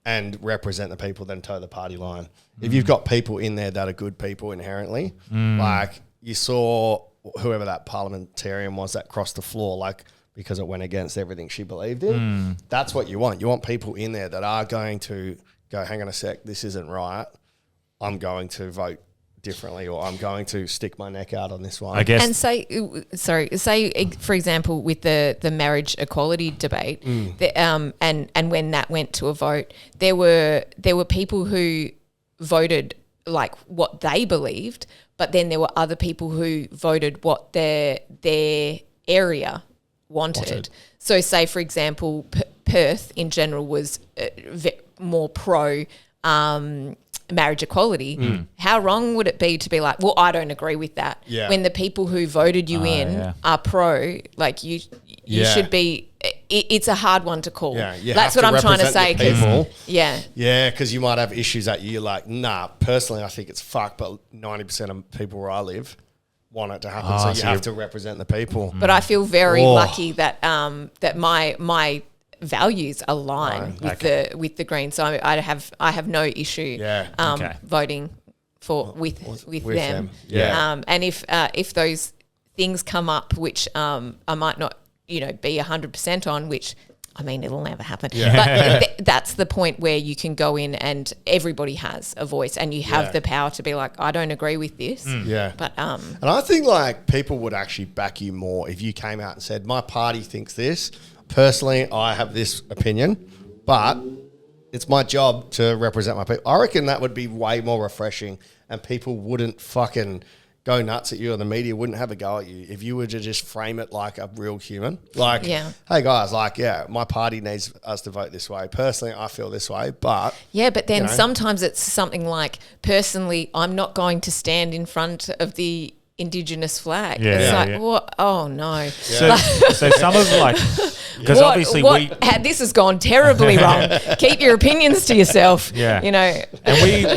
and represent the people than toe the party line. If you've got people in there that are good people inherently, like you saw whoever that parliamentarian was that crossed the floor, like, because it went against everything she believed in. That's what you want. You want people in there that are going to go, hang on a sec, this isn't right. I'm going to vote differently, or I'm going to stick my neck out on this one. I guess. And say, for example, with the marriage equality debate, and when that went to a vote, there were people who voted like what they believed, but then there were other people who voted what their area wanted. So, say for example, Perth in general was more pro marriage equality. How wrong would it be to be like, well, I don't agree with that, when the people who voted you are pro? Like you should be. It's a hard one to call. That's what I'm trying to say. Because you might have issues that you're like, nah. Personally, I think it's fucked, but 90% of people where I live want it to happen. So you have to represent the people. But I feel very lucky that that my values align with the Greens. So I have no issue voting with them. And if those things come up, which I might not be 100% on, which I mean it'll never happen. But that's the point where you can go in and everybody has a voice, and you have the power to be like, I don't agree with this. But and I think like people would actually back you more if you came out and said, my party thinks this. Personally, I have this opinion, but it's my job to represent my people. I reckon that would be way more refreshing, and people wouldn't fucking go nuts at you, and the media wouldn't have a go at you if you were to just frame it like a real human. Like, hey guys, like, my party needs us to vote this way. Personally, I feel this way, but... Yeah, but then sometimes it's something like, personally, I'm not going to stand in front of the Indigenous flag. What? Oh no. So some of like, because obviously this has gone terribly wrong. Keep your opinions to yourself. And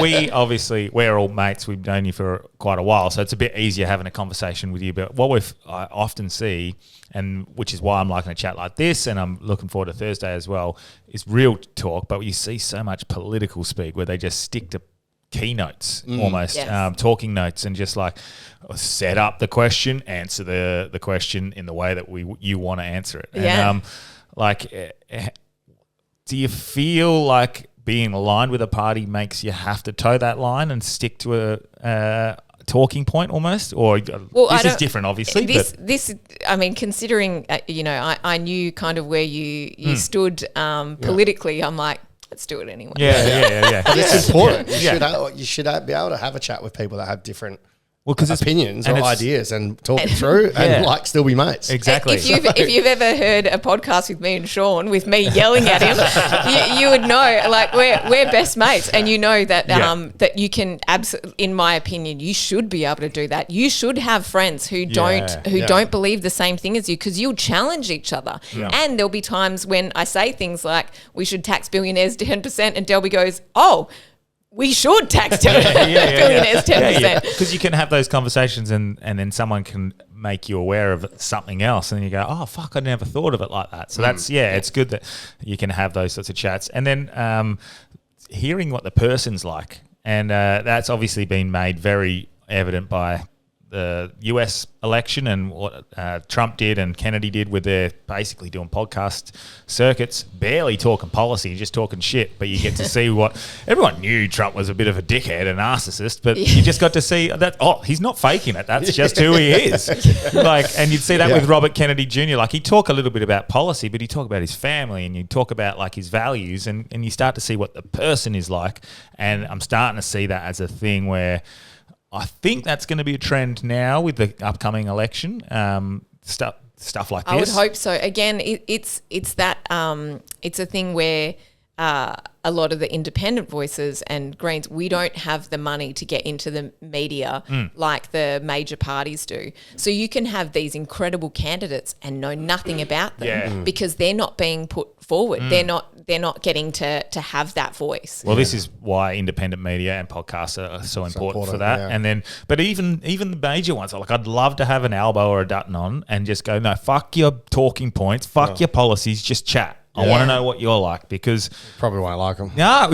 we obviously, we're all mates. We've known you for quite a while, so it's a bit easier having a conversation with you. But what I often see, and which is why I'm liking a chat like this, and I'm looking forward to Thursday as well, is real talk. But you see so much political speak where they just stick to keynotes almost, talking notes, and just like set up the question, answer the question in the way that you want to answer it. And do you feel like being aligned with a party makes you have to toe that line and stick to a talking point almost? Or this is different, obviously. This, I mean, considering I knew kind of where you stood politically, I'm like, let's do it anyway. But it's important. You should be able to have a chat with people that have different opinions or ideas and talk it through and still be mates. Exactly. If you've ever heard a podcast with me and Sean, with me yelling at him, you would know, like, we're best mates, and you know that that you can in my opinion, you should be able to do that. You should have friends who don't believe the same thing as you, because you'll challenge each other. And there'll be times when I say things like, we should tax billionaires 10%, and Delby goes, oh, we should tax billionaires 10%. Because you can have those conversations, and then someone can make you aware of something else, and you go, oh, fuck, I never thought of it like that. So that's, it's good that you can have those sorts of chats. And then hearing what the person's like, and that's obviously been made very evident by the US election and what Trump did and Kennedy did with their basically doing podcast circuits, barely talking policy, just talking shit. But you get to see what everyone knew. Trump was a bit of a dickhead and narcissist, but you just got to see that. Oh, he's not faking it. That's just who he is. And you'd see that with Robert Kennedy Jr. Like, he'd talk a little bit about policy, but he'd talk about his family, and you'd talk about like his values, and you start to see what the person is like. And I'm starting to see that as a thing where I think that's going to be a trend now with the upcoming election. Stuff like this. I would hope so. Again, it's that it's a thing where a lot of the independent voices and Greens, we don't have the money to get into the media like the major parties do. So you can have these incredible candidates and know nothing about them because they're not being put forward. They're not getting to have that voice. Well, this is why independent media and podcasts are so important for that. And then, but even the major ones, like, I'd love to have an Albo or a Dutton on and just go, no, fuck your talking points, fuck your policies, just chat. I want to know what you're like, because probably won't like them. No,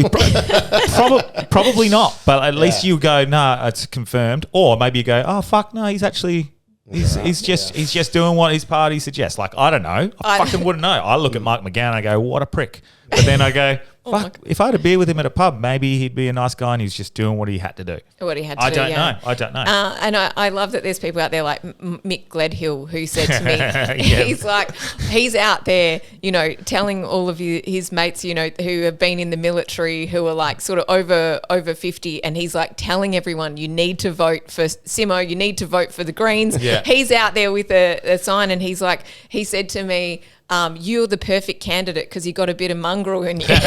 probably not. But at least you go, no, it's confirmed. Or maybe you go, oh fuck, no, he's actually he's just doing what his party suggests. Like, I don't know, I fucking wouldn't know. I look at Mike McGowan and I go, what a prick. But then I go, Fuck, if I had a beer with him at a pub, maybe he'd be a nice guy and he's just doing what he had to do. What he had to I do, don't yeah. know. I don't know. And I love that there's people out there like Mick Gledhill who said to me, Yeah. he's like, he's out there, you know, telling all of his mates, you know, who have been in the military, who are like sort of over 50, and he's like telling everyone, you need to vote for Simo, you need to vote for the Greens. Yeah. He's out there with a sign, and he's like, he said to me, you're the perfect candidate because you got a bit of mongrel in you. And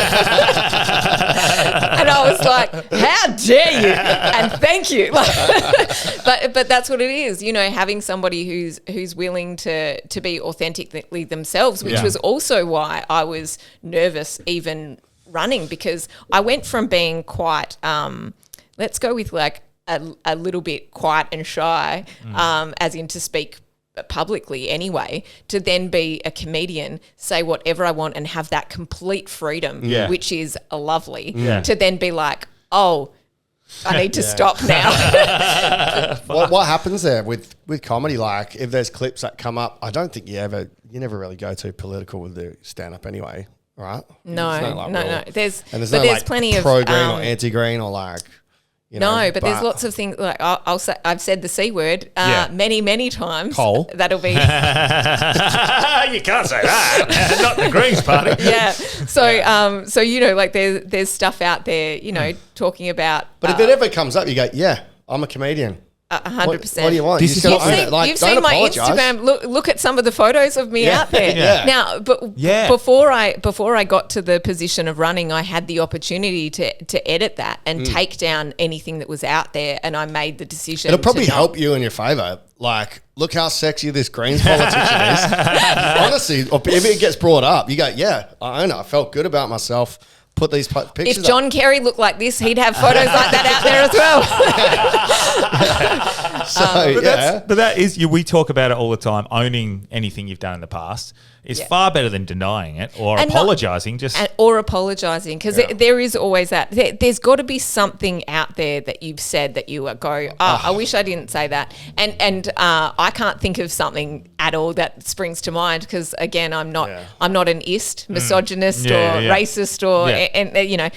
I was like, how dare you? And thank you. But that's what it is, you know, having somebody who's willing to be authentically themselves, which was also why I was nervous even running, because I went from being quite, let's go with like a little bit quiet and shy, as in to speak publicly anyway, to then be a comedian, say whatever I want and have that complete freedom, which is lovely, to then be like, oh, I need to stop now. What happens there with comedy? Like, if there's clips that come up, I don't think you never really go too political with the stand-up anyway, right? No. There's like plenty of pro-green or anti-green or like... You know, no, but there's lots of things like I'll say, I've said the C word many times. Coal. That'll be You can't say that. Not the Greens party. yeah. So you know, like there's stuff out there, you know, talking about. But if it ever comes up, you go, yeah, I'm a comedian. 100%. What do you want? This You is just gotta own it. Like, You've don't seen my apologise. Instagram. Look at some of the photos of me out there. Yeah. Now, but before I got to the position of running, I had the opportunity to edit that and take down anything that was out there, and I made the decision. It'll probably to not. help you in your favour. Like, look how sexy this Greens politician is. Honestly, if it gets brought up, you go, yeah, I own it. I felt good about myself. Put these pictures If John Kerry looked like this, he'd have photos like that out there as well. But that is, we talk about it all the time. Owning anything you've done in the past is far better than denying it or apologising. Or apologising, because there is always that. There's got to be something out there that you've said that you go, I wish I didn't say that. And I can't think of something at all that springs to mind, because again, I'm not an ist, misogynist or racist or and you know.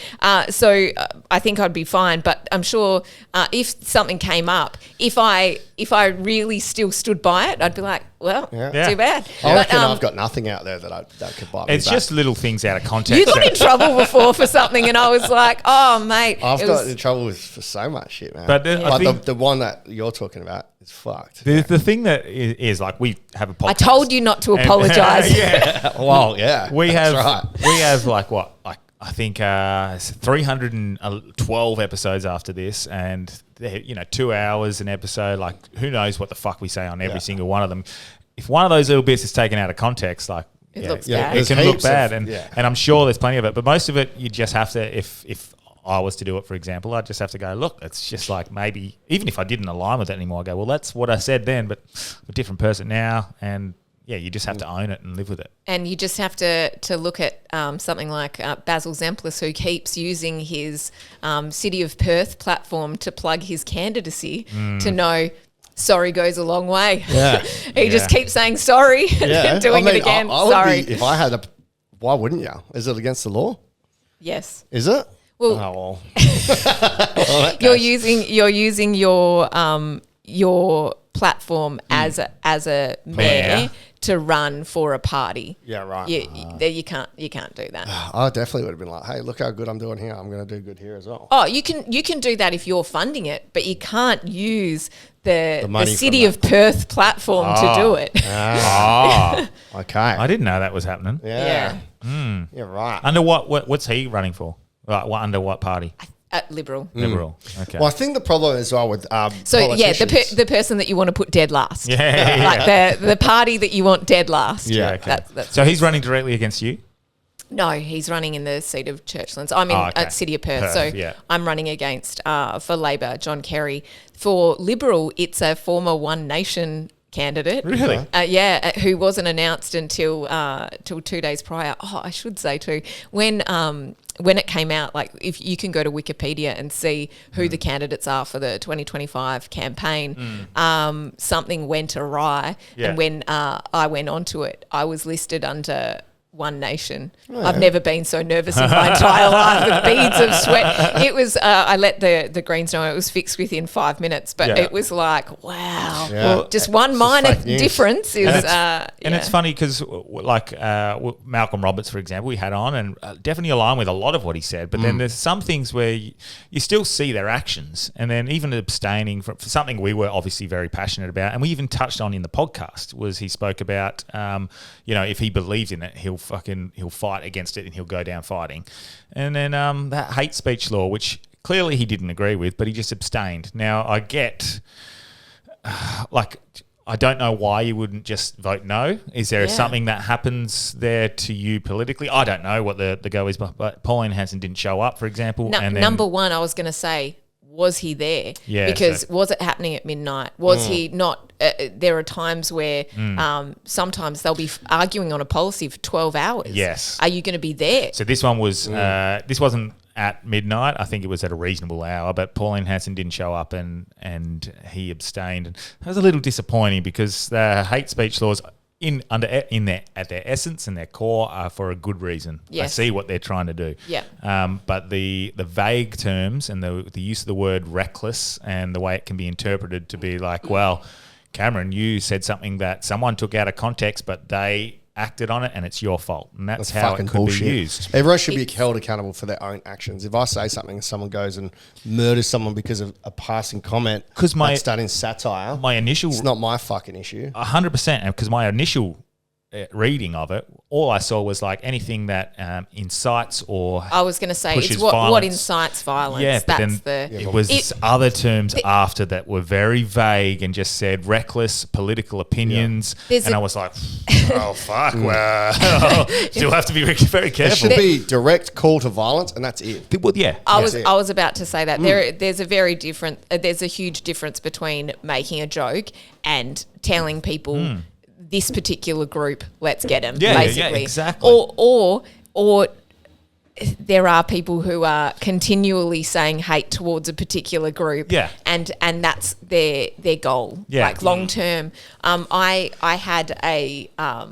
So I think I'd be fine. But I'm sure if something came up, if I really still stood by it, I'd be like, well, too bad. I reckon I've got nothing out there that could bite me It's back. just little things out of context. You got in trouble before for something, and I was like, oh, mate. I've got in trouble for so much shit, man. But I like think the one that you're talking about is fucked. the thing that is like, we have a podcast. I told you not to apologise. Well, yeah. We that's have right. we have like what, like I think 312 episodes after this, and 2 hours an episode. Like, who knows what the fuck we say on every single one of them. If one of those little bits is taken out of context, like It looks bad. it can look heaps of- bad, and I'm sure there's plenty of it. But most of it, you just have to. If I was to do it, for example, I'd just have to go, look, it's just like, maybe even if I didn't align with it anymore, I go, well, that's what I said then, but I'm a different person now, and you just have to own it and live with it. And you just have to look at something like Basil Zemplis, who keeps using his City of Perth platform to plug his candidacy, to know sorry goes a long way. Yeah. He just keeps saying sorry and then doing it again. I would sorry. if I had why wouldn't you? Is it against the law? Yes. Is it? Well, well. you're using your platform as a mayor to run for a party. Yeah, right. You can't do that. I definitely would have been like, hey, look how good I'm doing here. I'm going to do good here as well. Oh, you can do that if you're funding it, but you can't use the money City from of Perth platform to do it. Okay. I didn't know that was happening. Yeah. Yeah, right. Under what's he running for? Like, under what party? Liberal. Liberal. Okay. Well, I think the problem as well with So politicians. the person that you want to put dead last. Yeah. Like the party that you want dead last. Yeah, okay. That's So he's running directly against you? No, he's running in the seat of Churchlands. I'm in City of Perth, so I'm running against for Labor, John Kerry. For Liberal, it's a former One Nation candidate. Really? Who wasn't announced until 2 days prior. Oh, I should say too. When it came out, like, if you can go to Wikipedia and see who the candidates are for the 2025 campaign, something went awry. Yeah. And when I went onto it, I was listed under one nation. I've never been so nervous in my entire life with beads of sweat. It was, I let the Greens know it was fixed within 5 minutes, but it was like, wow. Yeah. Well, just one minor fake news. difference is... And it's funny because, like Malcolm Roberts, for example, we had on and definitely align with a lot of what he said. But then there's some things where you still see their actions, and then even abstaining for something we were obviously very passionate about, and we even touched on in the podcast was he spoke about, if he believes in it, he'll fight against it and he'll go down fighting. And then that hate speech law, which clearly he didn't agree with, but he just abstained. Now I get, I don't know why you wouldn't just vote no. Is there something that happens there to you politically? I don't know what the go is, but Pauline Hanson didn't show up, for example. No, and then, number one, I was going to say, was he there? Yeah, because was it happening at midnight? Was he not? There are times where sometimes they'll be arguing on a policy for 12 hours. Yes. Are you going to be there? So this one was, this wasn't at midnight. I think it was at a reasonable hour, but Pauline Hanson didn't show up and he abstained. And that was a little disappointing because the hate speech laws at their essence and their core are for a good reason. Yes. I see what they're trying to do. Yeah. But the vague terms and the use of the word reckless and the way it can be interpreted to be like, well, Cameron, you said something that someone took out of context, but they acted on it and it's your fault. And that's how it could be used. Everyone should be held accountable for their own actions. If I say something and someone goes and murders someone because of a passing comment that's done in satire, it's not my fucking issue. 100%. Because my initial reading of it, all I saw was like anything that incites or I was going to say it's what what incites violence. Yeah, but that's then it was other terms after that were very vague and just said reckless political opinions, and I was like, oh fuck, well, still have to be very careful. There should be direct call to violence, and that's it. Well, yeah, I was about to say that there's a huge difference between making a joke and telling people. This particular group, let's get them. Basically. Yeah, exactly. Or there are people who are continually saying hate towards a particular group. Yeah. And that's their goal. Yeah. Like long term. I had a I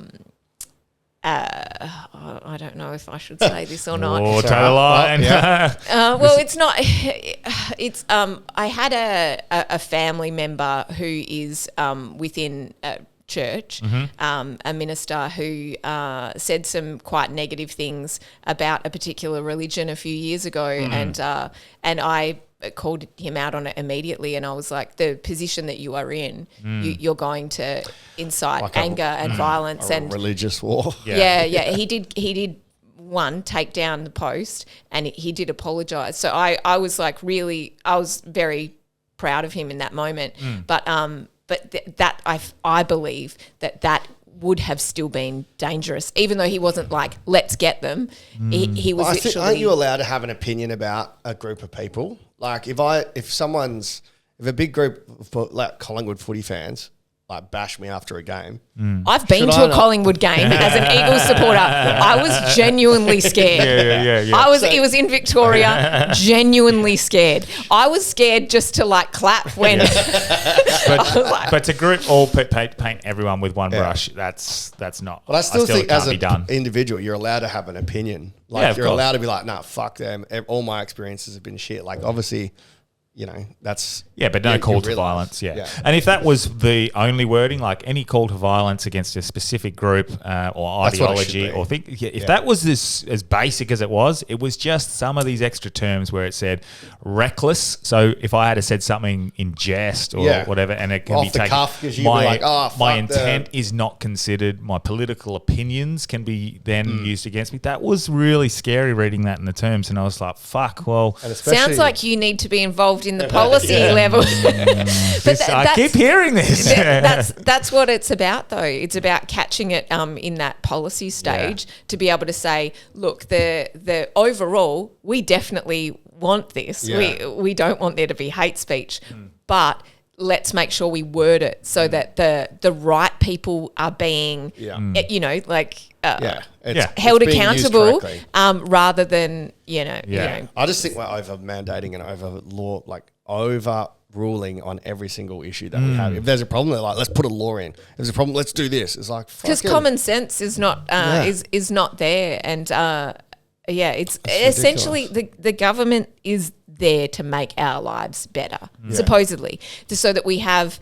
don't know if I should say this or not. Oh, tell a line. Well, it's not. It's I had a family member who is within church, a minister who said some quite negative things about a particular religion a few years ago, and I called him out on it immediately, and I was like, the position that you are in, you're going to incite like anger and violence and religious war. Yeah. He did one, take down the post, and he did apologise. So I was like I was very proud of him in that moment, But that I believe that would have still been dangerous, even though he wasn't like, let's get them. He was literally... Aren't you allowed to have an opinion about a group of people? Like if a big group of like Collingwood footy fans like bash me after a game. I've been to a Collingwood game as an Eagles supporter. I was genuinely scared. Yeah. It was in Victoria, genuinely scared. I was scared just to like clap when. But to group all paint everyone with one brush, that's not. Well, I still think as an individual, you're allowed to have an opinion. Like you're allowed to be like, nah, fuck them. All my experiences have been shit. Like obviously. That's... Yeah, but no call to violence, And if that was the only wording, like any call to violence against a specific group or ideology or thing, if that was as basic as it was just some of these extra terms where it said reckless. So if I had said something in jest or whatever, and it can off be the taken... cuff, because you'd be like, oh, fuck my intent is not considered. My political opinions can be then used against me. That was really scary reading that in the terms, and I was like, fuck, well... Sounds like you need to be involved in the policy level. But I keep hearing this. That's what it's about, though. It's about catching it in that policy stage to be able to say, look, the overall, we definitely want this. We don't want there to be hate speech, but let's make sure we word it so that the right people are being, held accountable, rather than, I just think we're over mandating and over ruling on every single issue that we have. If there's a problem, they're like, let's put a law in. If there's a problem, let's do this. It's like, Because common sense is not is not there, and it's essentially the government is there to make our lives better, supposedly, so that we have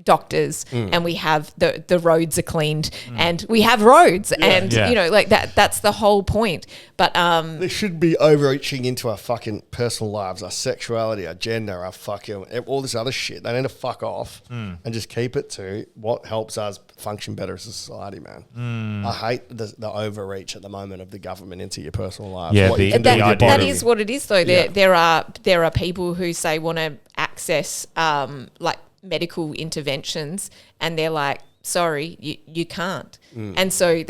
doctors and we have the roads are cleaned and we have roads and you know, like that's the whole point. But they should be overreaching into our fucking personal lives, our sexuality, our gender, our fucking all this other shit. They need to fuck off and just keep it to what helps us function better as a society, man. I hate the overreach at the moment of the government into your personal life. Yeah, that is what it is though. There are people who say want to access like medical interventions, and they're like, sorry, you can't. And so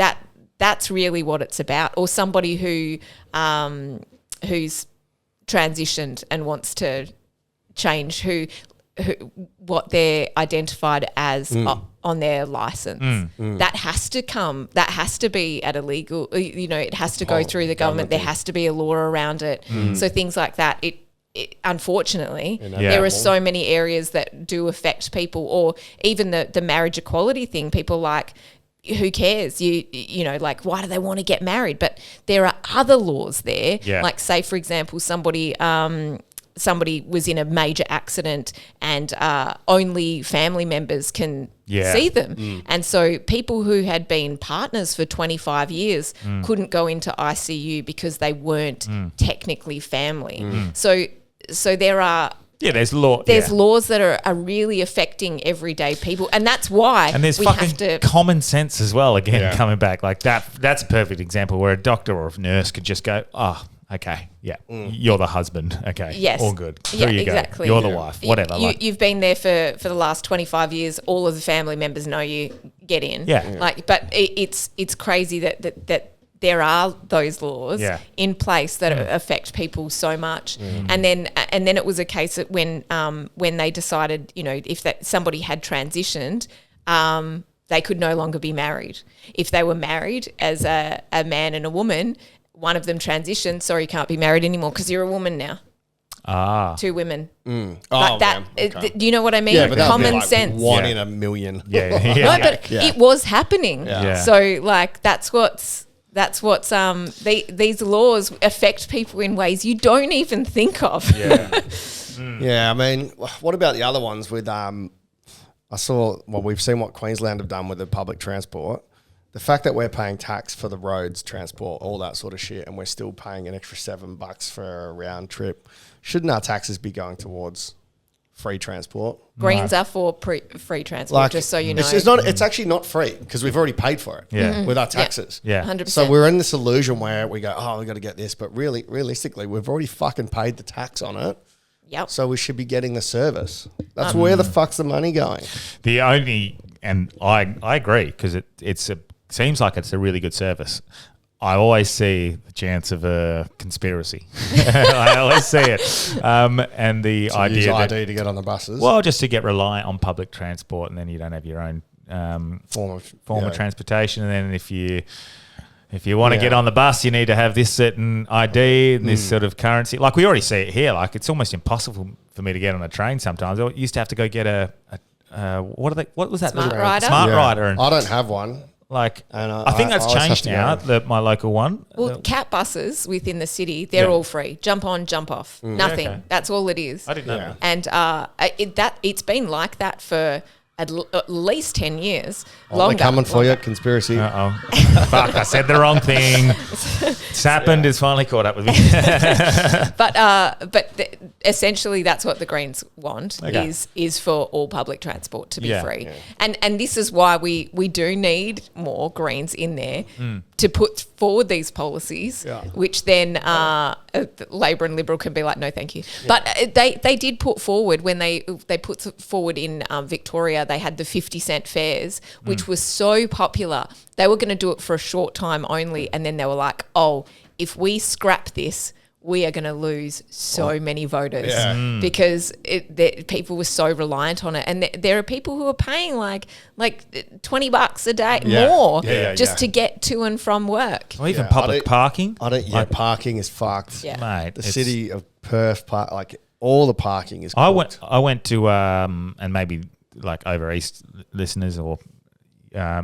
that's really what it's about. Or somebody who's transitioned and wants to change who what they're identified as on their license. That has to be at a legal, you know, it has to go through the government. There has to be a law around it. So things like that, unfortunately, there are so many areas that do affect people, or even the marriage equality thing. People like, who cares? You know, like, why do they want to get married? But there are other laws there. Like, say, for example, somebody was in a major accident and only family members can see them. And so people who had been partners for 25 years couldn't go into ICU because they weren't technically family. So there are there's laws that are really affecting everyday people, and that's why. And there's fucking common sense as well. Again, coming back like that. That's a perfect example where a doctor or a nurse could just go, okay, you're the husband. Okay, yes, all good. There you exactly. go. You're the wife. Whatever. You've been there for the last 25 years. All of the family members know you. Get in. But it's crazy that there are those laws in place that affect people so much. And then it was a case that when they decided, you know, if somebody had transitioned, they could no longer be married. If they were married as a man and a woman, one of them transitioned, sorry, you can't be married anymore because you're a woman now. Two women. Like that. Okay. Do you know what I mean? Yeah, but common like sense. One in a million. It was happening. So like that's what's these laws affect people in ways you don't even think of. I mean, what about the other ones with we've seen what Queensland have done with the public transport. The fact that we're paying tax for the roads, transport, all that sort of shit, and we're still paying an extra $7 for a round trip, shouldn't our taxes be going towards free transport? Greens are for free transport, just so you know. It's actually not free because we've already paid for it with our taxes. 100%. So we're in this illusion where we go, we've got to get this. But really, realistically, we've already fucking paid the tax on it. Yep. So we should be getting the service. That's where the fuck's the money going? And I agree because it seems like it's a really good service. I always see the chance of a conspiracy. I always see it. And the idea use ID to get on the buses. Well, just to get reliant on public transport, and then you don't have your own form of transportation. And then if you want to get on the bus, you need to have this certain ID and this sort of currency. Like we already see it here. Like it's almost impossible for me to get on a train sometimes. I used to have to go get what was that? Smart Rider? Smart Rider. And I don't have one. Like, I think that's changed now, my local one. Well, cat buses within the city, they're all free. Jump on, jump off. Nothing. Okay. That's all it is. I didn't know that. And it's been like that for at least 10 years. They're coming for you, conspiracy. Fuck, I said the wrong thing. It's happened. It's finally caught up with me. But essentially that's what the Greens want is for all public transport to be free. Yeah. And this is why we do need more Greens in there to put forward these policies, which then Labor and Liberal can be like, no, thank you. Yeah. But they did put forward when they put forward in Victoria, they had the 50-cent fares, which was so popular. They were going to do it for a short time only, and then they were like, if we scrap this, we are going to lose so many voters because people were so reliant on it. And there are people who are paying like $20 a day more just to get to and from work. Or even public parking. Parking is fucked. Mate, the city of Perth, all the parking is. I cooked. went to and maybe like over east listeners or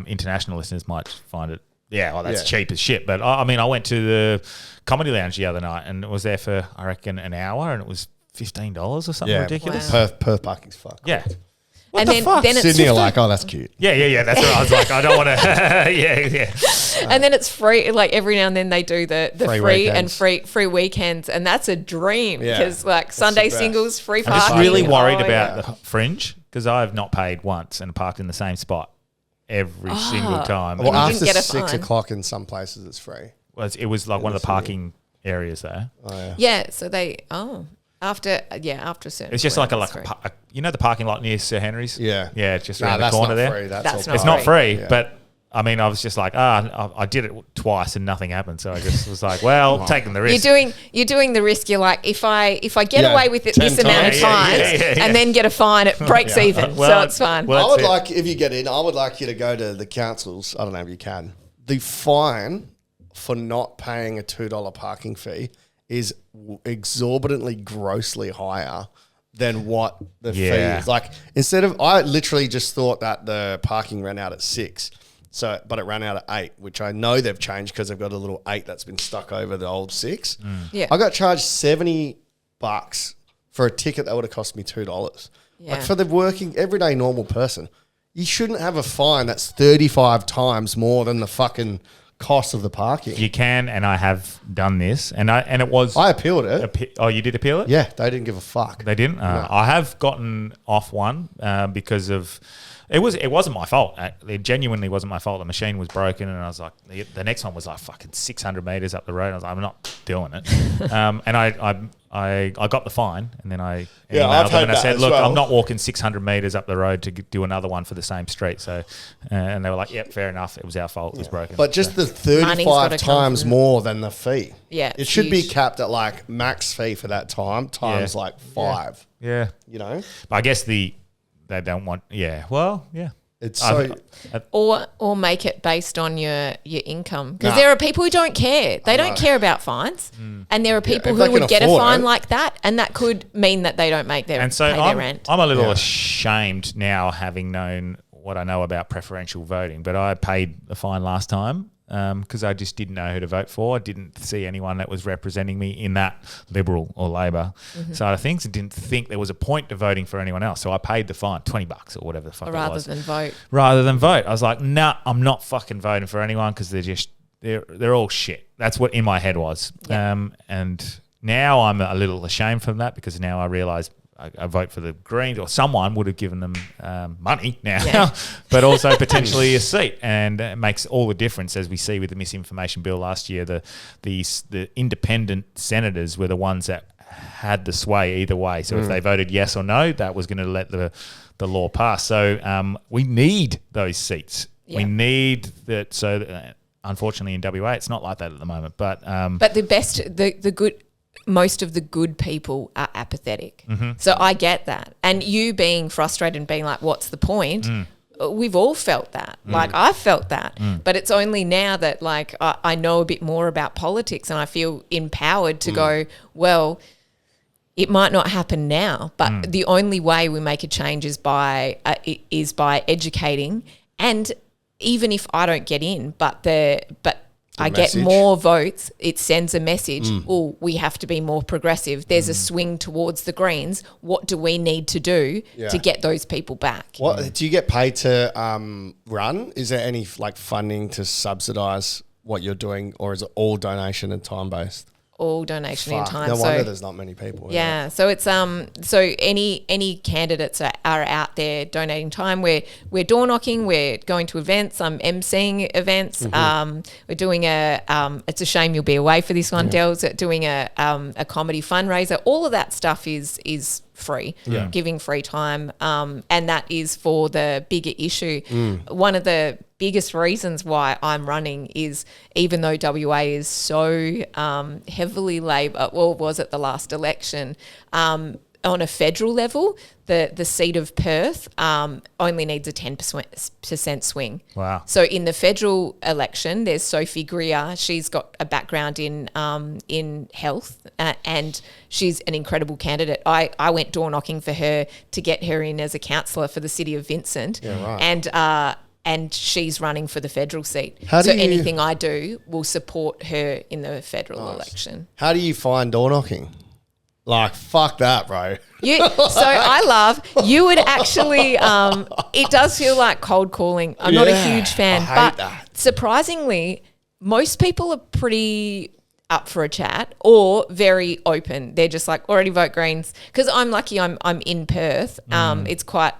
international listeners might find it. Yeah, well, that's cheap as shit. But I mean, I went to the Comedy Lounge the other night and was there for I reckon an hour, and it was $15 or something ridiculous. Wow. Perth parking's fucked. Yeah. What And the then- fuck? then it's- Sydney are like, oh, that's cute. Yeah. That's what I was like. I don't want to. Yeah. And then it's free. Like every now and then they do the Free free and weekends. free weekends, and that's a dream Yeah. because like That's Sunday the best. singles, free I'm parking. just really worried Oh, about yeah. the Fringe because I have not paid once and parked in the same spot every single time. Well, you didn't after get a 6 fine. o'clock in some places, it's free. It was like one of the parking areas there. Oh, yeah. Yeah, so they after a certain. It's just point, like that's free. the parking lot near Sir Henry's. Yeah. Yeah, it's just Nah, around the that's corner not there. free. That's all not It's free. not free, Yeah. but I mean, I was just like, I did it twice and nothing happened, so I just was like, well, taking the risk. You're doing the risk. You're like, if I get Yeah, away with it 10 this amount of times. times Yeah. and then get a fine, it breaks Yeah. even, Well, so it's fine. well, I would That's it. like, if you get in, I would like you to go to the councils. I don't know if you can. The fine for not paying a $2 parking fee is exorbitantly, grossly higher than what the fee Yeah. is. Like, instead of, I literally just thought that the parking ran out at 6. So, but it ran out at 8, which I know they've changed because they've got a little 8 that's been stuck over the old 6. Yeah. I got charged $70 for a ticket that would have cost me $2. Yeah. Like for the working everyday normal person, you shouldn't have a fine that's 35 times more than the fucking cost of the parking. You can, and I have done this, and it was. I appealed it. Oh, you did appeal it? Yeah, they didn't give a fuck. They didn't. I have gotten off one because of it wasn't my fault. It genuinely wasn't my fault. The machine was broken, and I was like, the next one was like fucking 600 meters up the road. I was like, I'm not doing it. And I got the fine, and then I Yeah, emailed I've them had and I that said, as look, well. I'm not walking 600 meters up the road to do another one for the same street. So, and they were like, yep, fair enough. It was our fault. It was broken. But just the Money's 35 gotta come times from- more than the fee. Yeah, It it's should be huge. capped at like max fee for that time times like 5. yeah. You know? But I guess they don't want. Yeah. Well. Yeah. It's so Or make it based on your income, because Nah. there are people who don't care. They don't care about fines, and there are people if they who would can get a afford fine it. like that, and that could mean that they don't make their And so pay their rent. I'm a little Yeah. ashamed now, having known what I know about preferential voting. But I paid the fine last time because I just didn't know who to vote for. I didn't see anyone that was representing me in that Liberal or Labor side of things. I didn't think there was a point to voting for anyone else. So I paid the fine, $20 or whatever the fuck it rather was. than vote. Rather than vote. I was like, nah, I'm not fucking voting for anyone because they're all shit. That's what in my head was. Yeah. And now I'm a little ashamed from that because now I realise I vote for the Greens, or someone would have given them money now, Yeah. but also potentially a seat, and it makes all the difference, as we see with the misinformation bill last year. The independent senators were the ones that had the sway either way. So if they voted yes or no, that was going to let the law pass. So we need those seats. Yeah. We need that. So unfortunately, in WA, it's not like that at the moment. But The good, most of the good people are apathetic. So I get that. And you being frustrated and being like, what's the point? We've all felt that. Like, I've felt that. But it's only now that, like, I know a bit more about politics and I feel empowered to go, well, it might not happen now, but the only way we make a change is by educating. And even if I don't get in, but I get message. more votes, it sends a message, oh, we have to be more progressive. There's a swing towards the Greens. What do we need to do to get those people back? What do you get paid to run? Is there any like funding to subsidise what you're doing, or is it all donation and time based? All donation in time. No So- wonder there's not many people. Yeah, so it's so any candidates are out there donating time. We're door knocking. We're going to events. I'm emceeing events. We're doing it's a shame you'll be away for this one, Del's. Doing a comedy fundraiser. All of that stuff is free, giving free time, and that is for the bigger issue. One of the biggest reasons why I'm running is, even though WA is so heavily Labor, well, was at the last election, on a federal level, the seat of Perth only needs a 10% swing. Wow. So in the federal election, there's Sophie Greer. She's got a background in health and she's an incredible candidate. I went door knocking for her to get her in as a councillor for the city of Vincent. Yeah, right. And she's running for the federal seat. How do you- anything I do will support her in the federal election. How do you find door knocking? Like, fuck that, bro. You would actually, it does feel like cold calling. I'm not a huge fan, I hate but that. surprisingly, most people are pretty up for a chat or very open. They're just like, already vote Greens. Because I'm lucky I'm in Perth. It's quite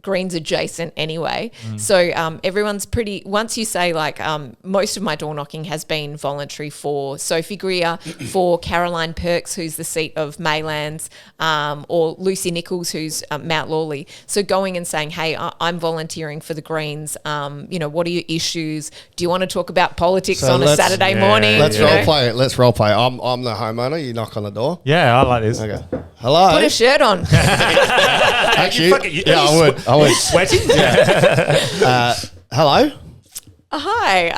Greens adjacent anyway. So everyone's pretty, once you say like most of my door knocking has been voluntary for Sophie Greer, for Caroline Perks, who's the seat of Maylands, or Lucy Nichols, who's Mount Lawley. So going and saying, hey, I'm volunteering for the Greens. What are your issues? Do you want to talk about politics So on a let's- Saturday morning? Let's You know? role play it. Let's role play. I'm the homeowner. You knock on the door. Yeah, I like this. Okay. Hello. Put a shirt on. Actually, fucking- yeah, I would. Sweating? Hello. Hi.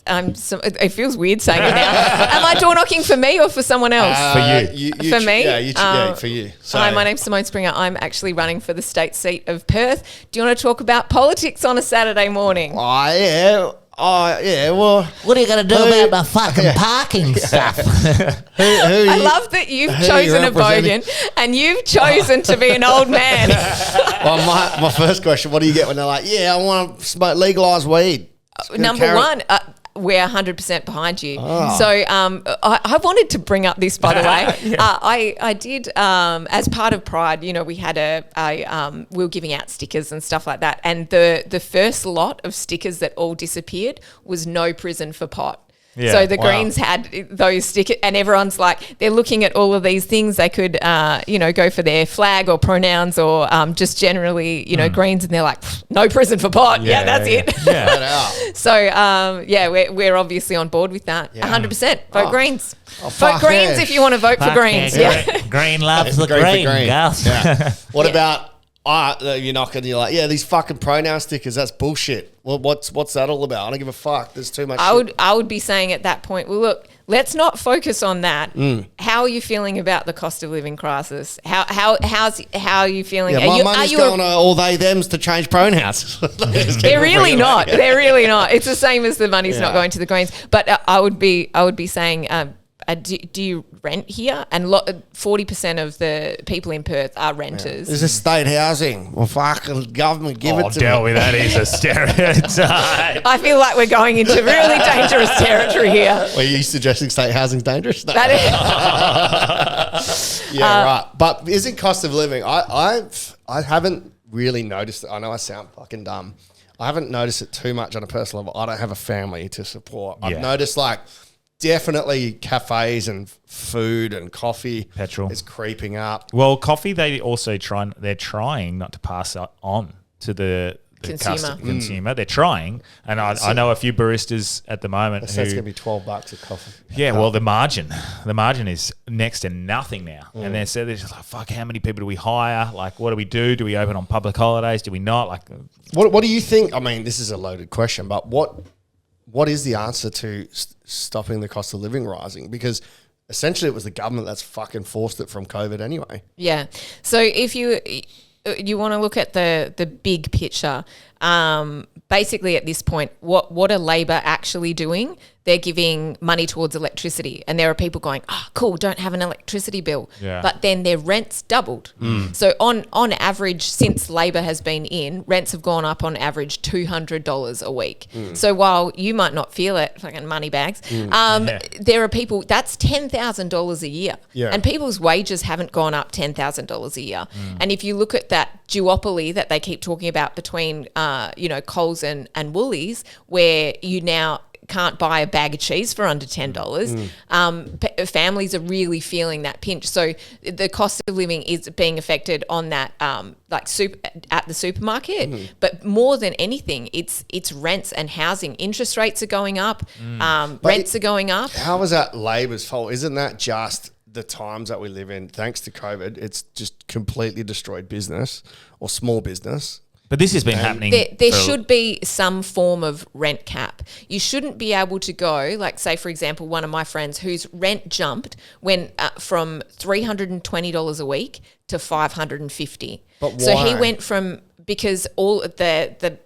It feels weird saying it now. Am I door knocking for me or for someone else? For you. For me? Yeah, for you. So, Hi, my name's Simone Springer. I'm actually running for the state seat of Perth. Do you want to talk about politics on a Saturday morning? Oh, yeah. Oh, yeah. Well, What are you going to do about my fucking parking stuff? I love that you've who chosen you a bogan and you've chosen to be an old man. well, my first question, what do you get when they're like, yeah, I want to smoke legalised weed? Number one, we're 100% behind you. Oh. So I wanted to bring up this, by the way. I did, as part of Pride, we had we were giving out stickers and stuff like that. And the first lot of stickers that all disappeared was no prison for pot. Yeah, So the wow. Greens had those stickers, and everyone's like, they're looking at all of these things. They could, go for their flag or pronouns or just generally, Greens, and they're like, no prison for pot. Yeah, that's it. Yeah. So, we're obviously on board with that. 100%. Vote Greens. Vote fuck Greens yeah. if you want to vote for Greens. Yeah. Green loves the Green for green, green. girls. Yeah. What Yeah. about you knock and you're like, yeah, these fucking pronoun stickers, that's bullshit. Well, what's that all about? I don't give a fuck. There's too much shit. I would be saying at that point, well, look, let's not focus on that. How are you feeling about the cost of living crisis? How are you feeling? Yeah, my money's going to all they thems to change pronouns. They're really not. They're really not. It's the same as the money's not going to the Greens. But I would be saying, do you rent here? And 40% of the people in Perth are renters. This is state housing. Well, fucking government give it to Delby, me. that is a stereotype. I feel like we're going into really dangerous territory here. Were you suggesting state housing's dangerous? No. That Yeah, right. But isn't cost of living? I haven't really noticed it. I know I sound fucking dumb. I haven't noticed it too much on a personal level. I don't have a family to support. I've Yeah. noticed definitely cafes and food and coffee. Petrol. is creeping up. Well, coffee, they're trying not to pass it on to the Consumer. consumer. They're trying. And I know a few baristas at the moment So it's who... going to be $12 a coffee. Yeah, well, the margin is next to nothing now. And they're just like, fuck, how many people do we hire? Like, what do we do? Do we open on public holidays? Do we not? Like, What do you think? I mean, this is a loaded question, but what is the answer to stopping the cost of living rising? Because essentially it was the government that's fucking forced it from COVID anyway. Yeah. So if you want to look at the big picture, basically at this point, what are Labor actually doing? They're giving money towards electricity, and there are people going, cool, don't have an electricity bill. Yeah. But then their rents doubled. So on average, since Labor has been in, rents have gone up on average $200 a week. So while you might not feel it, fucking money bags, there are people, that's $10,000 a year. Yeah. And people's wages haven't gone up $10,000 a year. And if you look at that duopoly that they keep talking about between, Coles and Woolies, where you now can't buy a bag of cheese for under $10. Families are really feeling that pinch. So the cost of living is being affected on that, at the supermarket. But more than anything, it's rents and housing. Interest rates are going up. Rents are going up. How is that Labor's fault? Isn't that just the times that we live in, thanks to COVID, it's just completely destroyed business or small business. But this has been happening. There should be some form of rent cap. You shouldn't be able to go, like, say, for example, one of my friends whose rent jumped from $320 a week to $550. But so why? he went from, because all the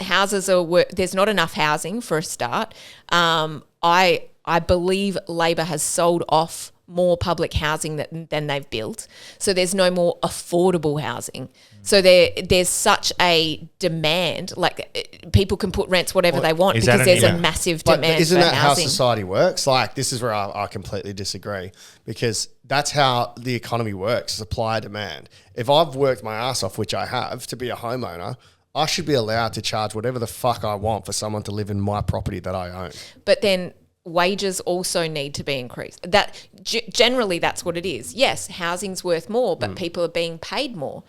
houses are, there's not enough housing for a start. I believe Labor has sold off more public housing than they've built. So there's no more affordable housing. So there's such a demand, like people can put rents whatever they want because there's a massive demand for housing. Isn't that how society works? Like, this is where I completely disagree, because that's how the economy works, supply demand. If I've worked my ass off, which I have, to be a homeowner, I should be allowed to charge whatever the fuck I want for someone to live in my property that I own. But then wages also need to be increased. That generally that's what it is. Yes, housing's worth more, but people are being paid more.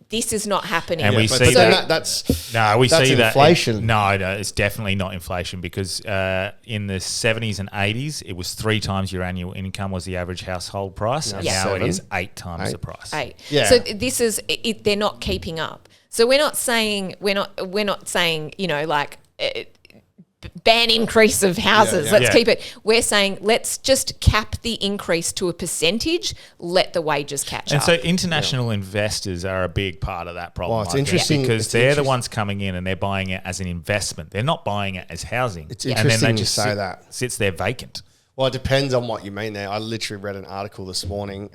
This is not happening. And we see that's inflation. No, it's definitely not inflation, because in the 70s and 80s, it was 3 times your annual income was the average household price, and now it is 8 times the price. 8. Yeah. So this is they're not keeping up. So we're not saying like ban increase of houses. Let's keep it. We're saying let's just cap the increase to a percentage. Let the wages catch up. And so international investors are a big part of that problem. Well, it's interesting because they're the ones coming in and they're buying it as an investment. They're not buying it as housing. It's interesting and then they you just say that. Sits there vacant. Well, it depends on what you mean there. I literally read an article this morning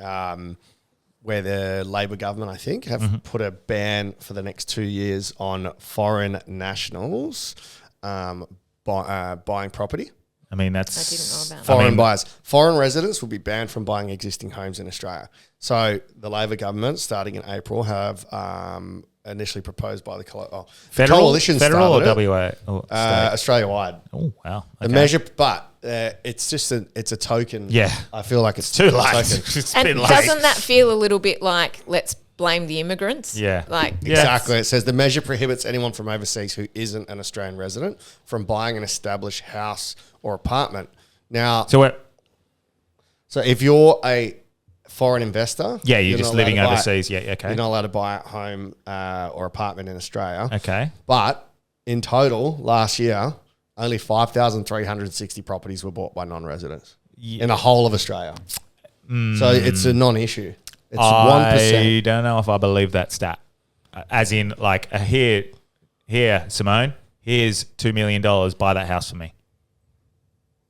where the Labor government, I think, have put a ban for the next 2 years on foreign nationals buying property. I mean, that's... I didn't know about Foreign buyers. Foreign residents will be banned from buying existing homes in Australia. So the Labor government, starting in April, have initially proposed by the coalition federal or started WA? Or Australia-wide. Oh, wow. The measure, but it's just it's a token. Yeah. I feel like it's Too a late. token. It's And been late. doesn't that feel a little bit like let's blame the immigrants? Yeah. Like Exactly. It says the measure prohibits anyone from overseas who isn't an Australian resident from buying an established house or apartment. Now, so if you're a foreign investor, you're just not living allowed to buy overseas. Okay. You're not allowed to buy a home or apartment in Australia. Okay. But in total, last year, only 5,360 properties were bought by non-residents in the whole of Australia. So it's a non-issue. It's 1%. I don't know if I believe that stat. As in, like, here, Simone, here's $2 million, buy that house for me.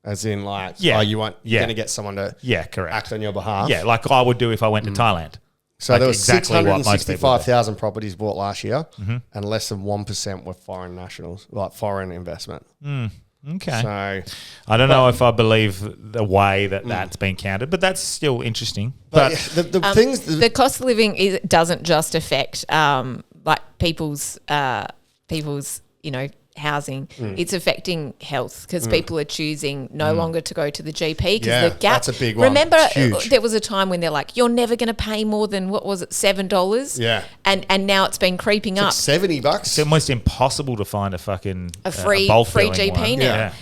As in, like, you're you're going to get someone to correct. act on your behalf. Yeah, like I would do if I went to Thailand. So like there was exactly what most people do. 665,000 properties bought last year, and less than 1% were foreign nationals, like foreign investment. Okay. So I don't know if I believe the way that that's been counted, but that's still interesting. But the things... the cost of living doesn't just affect like people's housing. It's affecting health because people are choosing no longer to go to the GP because the gap. That's a big one. Remember, It's huge. there was a time when they're like, you're never going to pay more than what was it, $7? Yeah. and now it's been creeping up. $70. it's almost impossible to find a fucking A free bulk-filling GP one. now, Yeah.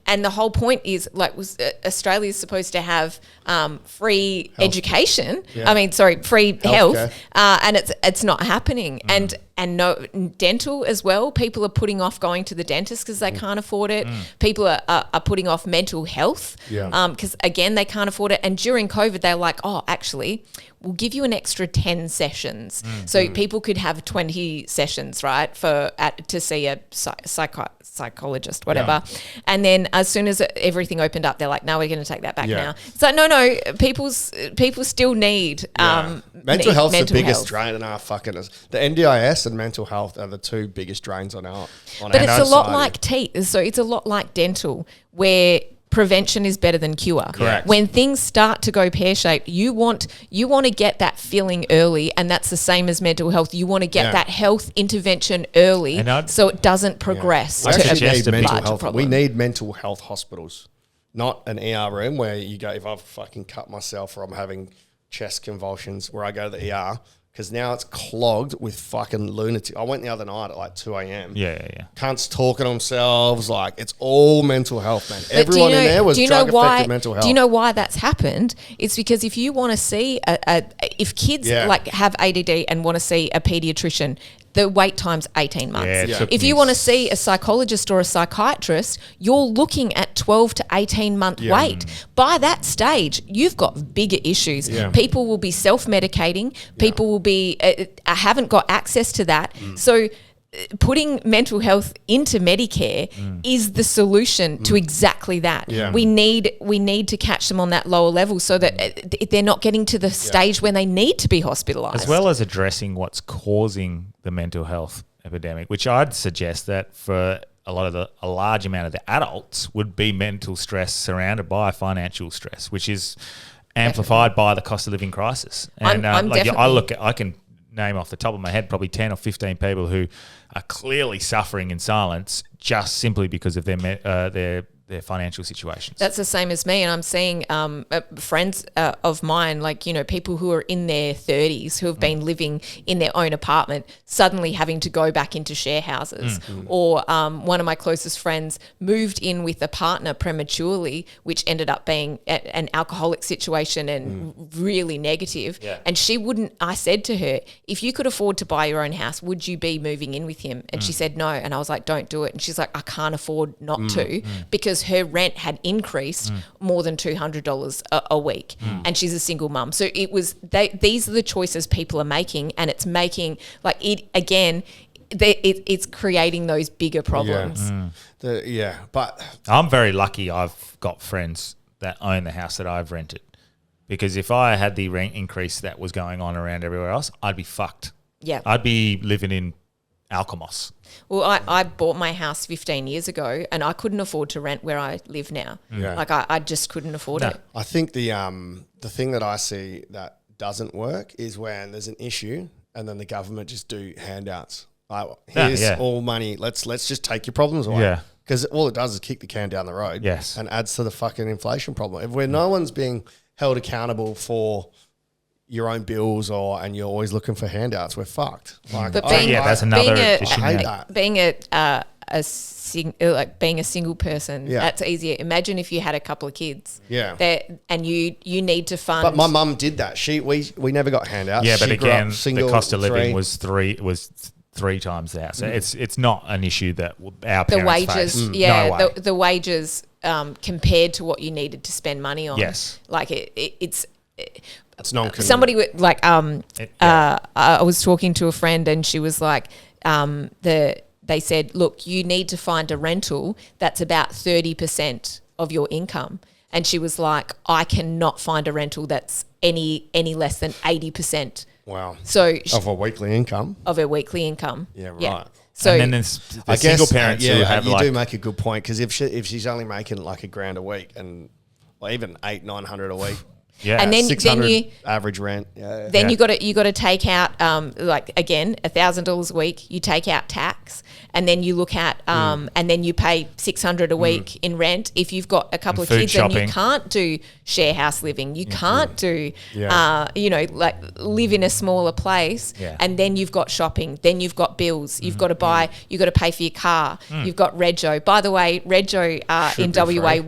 and the whole point is like Australia is supposed to have free education. Yeah. I mean, sorry, free health, Healthcare. and it's not happening. And no dental as well. People are putting off going to the dentist because they can't afford it. People are putting off mental health because again they can't afford it. And during COVID, they're like, oh, actually, we'll give you an extra 10 sessions, so people could have 20 sessions, right, to see a psychologist, whatever. And then as soon as everything opened up, they're like, no, we're going to take that back now. It's like, no, people still need mental health is the biggest health. drain in our fucking... The NDIS and mental health are the two biggest drains on our But it's a lot society. like teeth. So it's a lot like dental, where prevention is better than cure. Correct. When things start to go pear-shaped, you want to get that feeling early, and that's the same as mental health. You want to get that health intervention early so it doesn't progress I to actually a need mental larger health. problem. We need mental health hospitals, not an ER room where you go, if I've fucking cut myself or I'm having chest convulsions, where I go to the ER, because now it's clogged with fucking lunatic. I went the other night at like 2 a.m. Yeah. Cunts talking to themselves. Like, it's all mental health, man. But Everyone in there was drug-affected mental health. Do you know why that's happened? It's because if you want to see if kids like have ADD and want to see a pediatrician, the wait time's 18 months. If you want to see a psychologist or a psychiatrist, you're looking at 12 to 18 month wait. By that stage, you've got bigger issues. People will be self-medicating. People will be haven't got access to that. So putting mental health into Medicare is the solution to exactly that. We need to catch them on that lower level so that they're not getting to the stage when they need to be hospitalised. As well as addressing what's causing the mental health epidemic, which I'd suggest that for a large amount of the adults would be mental stress surrounded by financial stress, which is amplified by the cost of living crisis. And I can name off the top of my head probably 10 or 15 people who are clearly suffering in silence just simply because of their financial situations. That's the same as me, and I'm seeing friends of mine, like, you know, people who are in their 30s who have been living in their own apartment suddenly having to go back into share houses. Or one of my closest friends moved in with a partner prematurely, which ended up being an alcoholic situation and really negative. And I said to her, if you could afford to buy your own house, would you be moving in with him? And she said no. And I was like, don't do it. And she's like, I can't afford not to, because her rent had increased more than $200 a week, and she's a single mum. So it was these are the choices people are making, and it's making like it again. It's creating those bigger problems. But I'm very lucky. I've got friends that own the house that I've rented, because if I had the rent increase that was going on around everywhere else, I'd be fucked. Yeah, I'd be living in Alkimos. Well, I bought my house 15 years ago, and I couldn't afford to rent where I live now. Like I just couldn't afford it. I think the thing that I see that doesn't work is when there's an issue and then the government just do handouts. Like, here's all money. Let's just take your problems away. Yeah. Because all it does is kick the can down the road. Yes. And adds to the fucking inflation problem. Where no one's being held accountable for your own bills and you're always looking for handouts, we're fucked. Like, But that's another issue. I hate that. Being being a single person, that's easier. Imagine if you had a couple of kids. And you need to fund. But my mum did that. We never got handouts. Yeah, but She grew again, up single, the cost of living three. was three times that. So it's not an issue that our the parents wages, face. No way. the wages compared to what you needed to spend money on. Yes. Like it's non-committal. somebody I was talking to a friend, and she was like, they said, look, you need to find a rental that's about 30% of your income. And she was like, I cannot find a rental that's any less than 80%. Wow. So of a weekly income. Of her weekly income. Yeah, right. So and then there's the single parents who have you do make a good point, because if she's only making like $1,000 a week, and even $800-900 a week. Yeah, and then you average rent. Yeah. Then you got to take out like again $1,000 a week. You take out tax, and then you look at and then you pay $600 a week in rent. If you've got a couple of kids, shopping. and you can't do share house living, you can't do like live in a smaller place, and then you've got shopping, then you've got bills, you've got to buy, you've got to pay for your car, you've got rego. By the way, rego in WA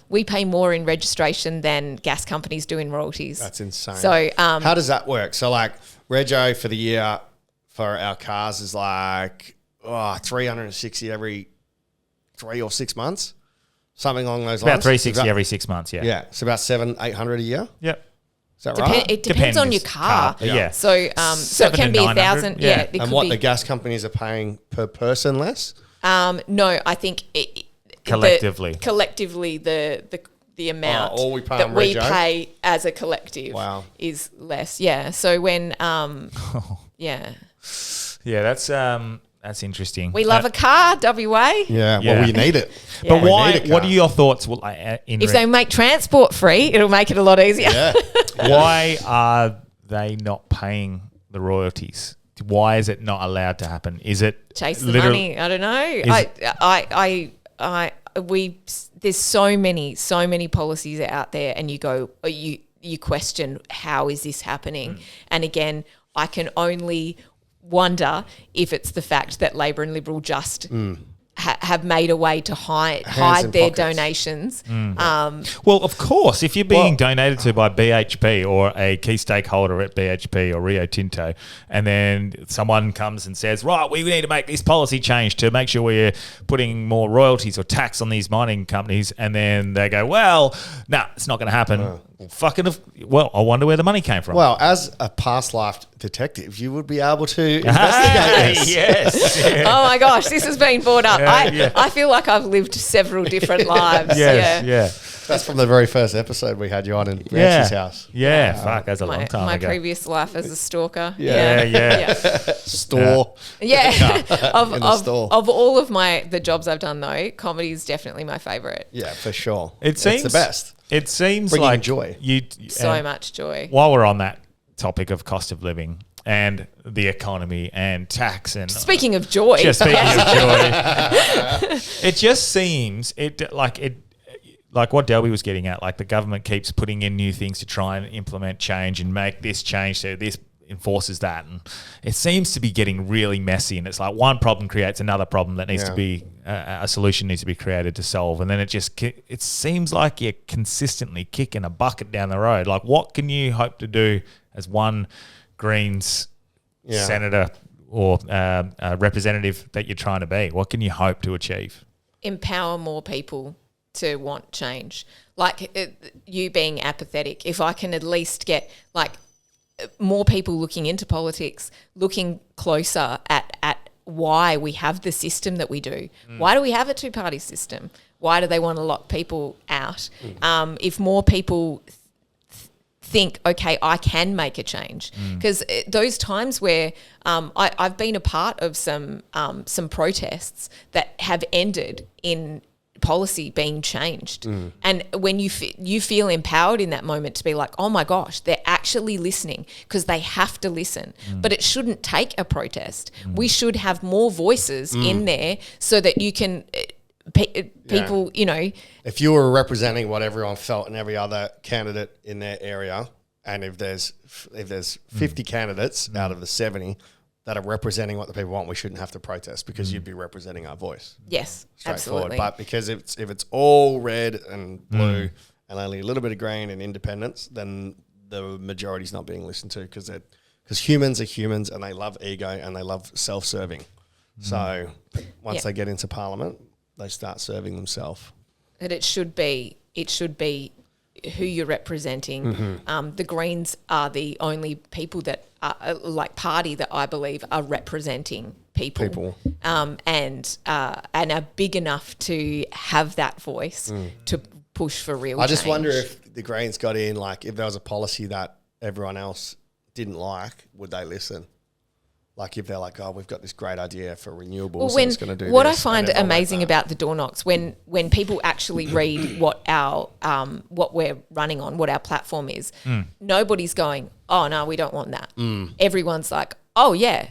we pay more in registration than gas companies do in royalties. That's insane. So how does that work? So like rego for the year for our cars is like $360 every 3 or 6 months, something along those lines. About $360 every 6 months. Yeah. Yeah. It's about $700-800 a year. Yep. Is that right? It depends on your car. Yeah. So so it can be 1,000. Yeah. It and could what be, the gas companies are paying per person less? No, I think collectively the amount all we pay that on we rego? pay as a collective is less. Yeah. So when Yeah, that's interesting. we love a car, WA. Yeah. Well, we need it. But We why? need a What car. are your thoughts? Well, If they make transport free, it'll make it a lot easier. Yeah. why are they not paying the royalties? Why is it not allowed to happen? Is it Chase the money? I don't know. There's so many policies out there, and you question how is this happening? And again, I can only wonder if it's the fact that Labor and Liberal just have made a way to hide their pockets. donations. Well, of course, if you're being donated to by BHP or a key stakeholder at BHP or Rio Tinto, and then someone comes and says, right, we need to make this policy change to make sure we're putting more royalties or tax on these mining companies, and then they go, well, no, it's not going to happen. Well, I wonder where the money came from. Well, as a past life detective, you would be able to investigate this. Yes. Yeah. Oh my gosh, this has been brought up. Yeah. I feel like I've lived several different lives. Yes, yeah. That's from the very first episode we had you on in Nancy's house. Yeah, fuck, that's a long time My ago. previous life as a stalker. Yeah. Store. Yeah. In the store. Of all of the jobs I've done though, comedy is definitely my favourite. Yeah, for sure. It's the best. It seems Bringing like joy. So much joy. While we're on that topic of cost of living and the economy and tax and Speaking of joy. just speaking of joy, it just seems like what Delby was getting at. Like the government keeps putting in new things to try and implement change and make this change so this enforces that, and it seems to be getting really messy, and it's like one problem creates another problem that needs to be a solution needs to be created to solve, and then it seems like you're consistently kicking a bucket down the road. Like what can you hope to do as one Greens senator or representative that you're trying to be? What can you hope to achieve? Empower more people to want change. Like you being apathetic, if I can at least get like more people looking into politics, looking closer at why we have the system that we do. Why do we have a two-party system? Why do they want to lock people out? If more people think, okay, I can make a change. Because those times where I've been a part of some protests that have ended in policy being changed, and when you feel empowered in that moment to be like, oh my gosh, they're actually listening, because they have to listen. But it shouldn't take a protest. We should have more voices in there so that you can people, you know, if you were representing what everyone felt and every other candidate in their area, and if there's 50 candidates out of the 70 that are representing what the people want, we shouldn't have to protest, because you'd be representing our voice. Yes, absolutely. But because if it's all red and blue and only a little bit of green and independence, then the majority's not being listened to, because humans are humans and they love ego and they love self-serving. So once they get into parliament, they start serving themselves. That it should be who you're representing. The Greens are the only people that are, like party that I believe are representing people. And are big enough to have that voice to push for real change. I just wonder if the Greens got in, like if there was a policy that everyone else didn't like, would they listen? Like if they're like, oh, we've got this great idea for renewables, and it's going to do what this. I find amazing about the door knocks, when people actually read what our what we're running on, what our platform is, nobody's going, oh no, we don't want that. Everyone's like, oh yeah,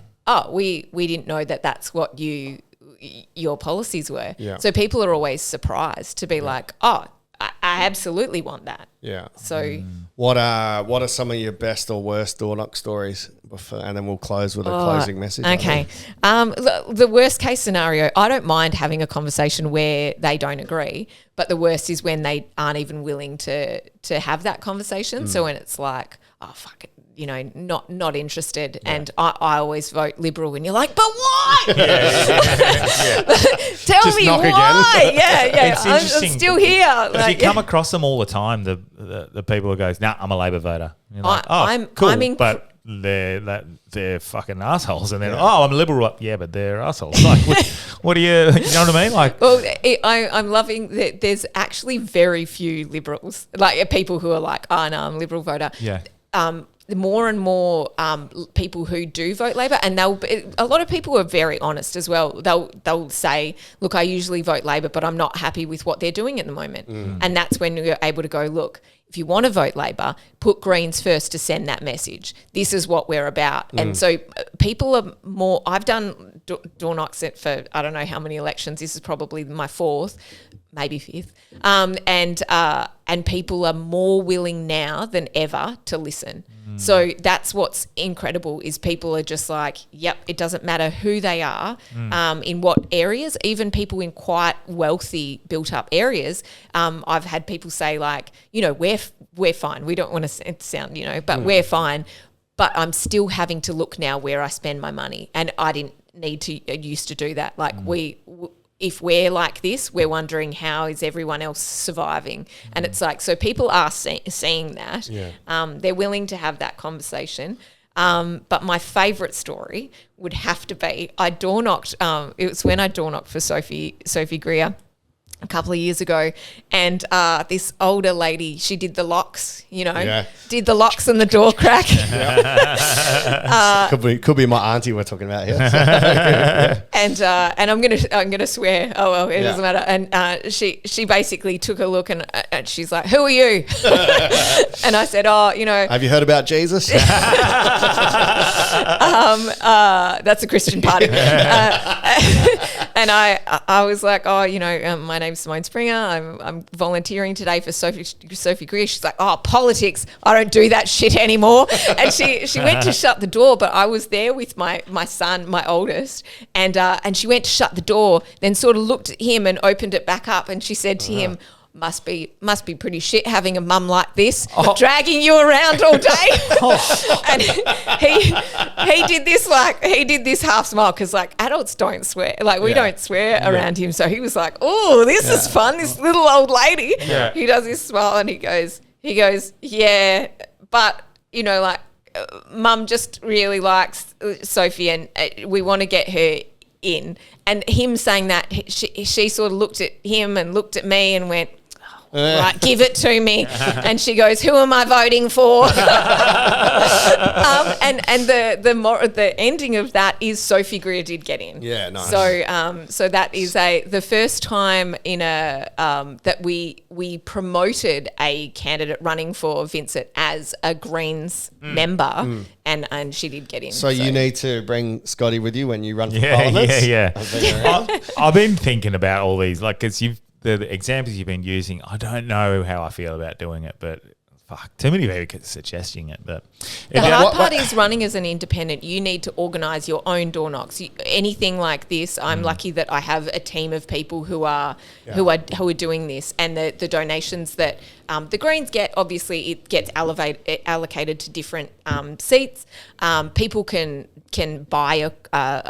we didn't know that that's what your policies were. Yeah. So people are always surprised to be like, oh, I absolutely want that. Yeah. So what are some of your best or worst door knock stories? And then we'll close with a closing message. Okay. The worst case scenario, I don't mind having a conversation where they don't agree, but the worst is when they aren't even willing to have that conversation. So when it's like, oh, fuck it, you know, not interested. Yeah. And I always vote Liberal, and you're like, but why? Tell Just me knock why. again. Yeah. It's I'm interesting. still here. Because you come across them all the time, the people who goes, nah, I'm a Labor voter. And you're like, cool, but they're fucking assholes. And then, I'm a Liberal. Yeah, but they're assholes. Like, what do you know what I mean? Like, well, I'm loving that there's actually very few Liberals, like people who are like, oh no, I'm a Liberal voter. Yeah. More and more people who do vote Labor, and a lot of people are very honest as well. They'll say, look, I usually vote Labor, but I'm not happy with what they're doing at the moment. And that's when you're able to go, look, if you want to vote Labor, put Greens first to send that message. This is what we're about. And so people are more, I've done door knocks it for I don't know how many elections. This is probably my fourth, maybe fifth. And people are more willing now than ever to listen. So that's what's incredible is people are just like, yep, it doesn't matter who they are, in what areas, even people in quite wealthy, built-up areas. I've had people say like, we're fine. We don't want to sound, but we're fine. But I'm still having to look now where I spend my money. And I didn't need to used to do that. Like if we're like this, we're wondering how is everyone else surviving? And it's like, so people are seeing that. Yeah. They're willing to have that conversation. But my favourite story would have to be I door knocked. It was when I door knocked for Sophie Greer a couple of years ago, and this older lady, she did the locks, did the locks and the door crack. Could be my auntie we're talking about here. And I'm gonna swear. Oh well, it doesn't matter. And she basically took a look and she's like, "Who are you?" And I said, "Oh, Have you heard about Jesus?" That's a Christian party. And I was like, "Oh, my name's Simone Springer. I'm volunteering today for Sophie Greer." She's like, "Oh, politics. I don't do that shit anymore." And she went to shut the door, but I was there with my son, my oldest, and she went to shut the door, then sort of looked at him and opened it back up, and she said to him, Must be pretty shit having a mum like this, dragging you around all day. And he did this half smile because like adults don't swear, like we don't swear around him. So he was like, "Oh, this is fun." This little old lady. Yeah. He does this smile and he goes, "Yeah, but Mum just really likes Sophie and we want to get her in." And him saying that, she sort of looked at him and looked at me and went, "Right, give it to me." And she goes, "Who am I voting for?" And the ending of that is Sophie Greer did get in. Yeah, nice. So that is the first time in that we promoted a candidate running for Vincent as a Greens member, and she did get in. So you need to bring Scotty with you when you run for Parliament. I've been thinking about all these, like, because the examples you've been using, I don't know how I feel about doing it, but fuck, too many people keep suggesting it. But the hard part is running as an independent. You need to organise your own door knocks. Anything like this, I'm lucky that I have a team of people who are doing this, and the donations that the Greens get. Obviously, it gets allocated to different seats. People can buy a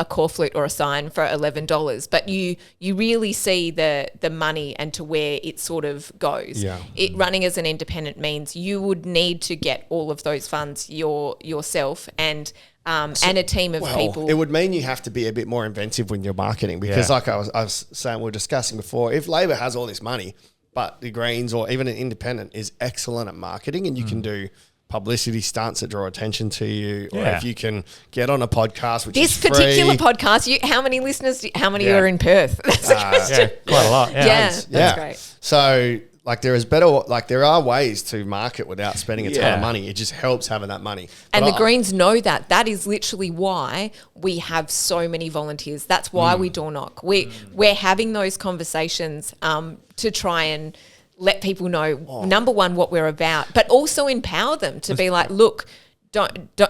corflute or a sign for $11, but you really see the money and to where it sort of goes. Yeah. Running as an independent means you would need to get all of those funds yourself and a team of people. It would mean you have to be a bit more inventive when you're marketing because like I was saying, we were discussing before, if Labor has all this money, but the Greens or even an independent is excellent at marketing and you can do publicity stunts that draw attention to you, or if you can get on a podcast, which is free. This particular podcast, how many listeners? How many are in Perth? That's a question. Quite a lot. That's great. So, like, there are ways to market without spending a ton of money. It just helps having that money. And the Greens know that. That is literally why we have so many volunteers. That's why we door knock. We're having those conversations to try and let people know, number one, what we're about, but also empower them to be like, look,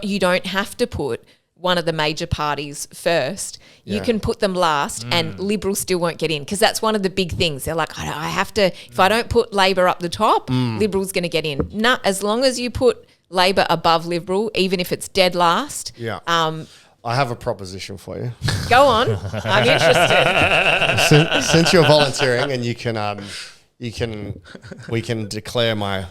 you don't have to put one of the major parties first. You can put them last and Liberals still won't get in, because that's one of the big things. They're like, I have to, if I don't put Labor up the top, Liberals going to get in. No, as long as you put Labor above Liberal, even if it's dead last. Yeah. I have a proposition for you. Go on. I'm interested. Since you're volunteering and we can declare my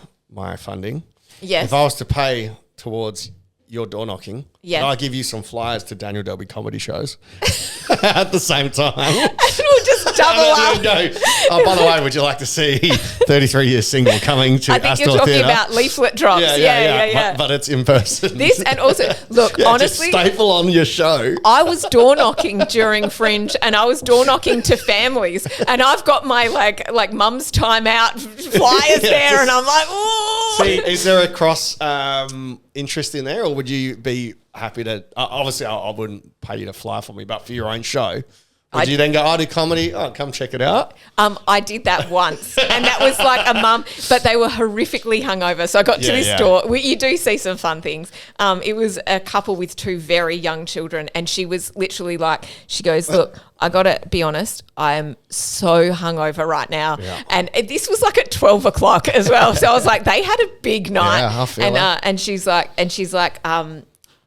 funding. Yes. If I was to pay towards your door knocking, yeah, I'll give you some flyers to Daniel Delby comedy shows at the same time. And we'll just double up. Oh, by the way, would you like to see 33 Years Single coming to Astor Theatre? I think you're talking about leaflet drops. Yeah. But it's in person. This, and also, look, honestly, just staple on your show. I was door knocking during Fringe, and I was door knocking to families, and I've got my like mum's time out flyers there, and I'm like, ooh. See, is there a cross interest in there, or would you be happy to. Obviously, I wouldn't pay you to fly for me, but for your own show. Would you then go, I do comedy? Oh, come check it out. I did that once, and that was like a mum, but they were horrifically hungover. So I got to this door. You do see some fun things. It was a couple with 2 very young children, and she was literally like, she goes, look, I got to be honest, I am so hungover right now. Yeah. And this was like at 12 o'clock as well. So I was like, they had a big night. Yeah, I feel it. And she's like,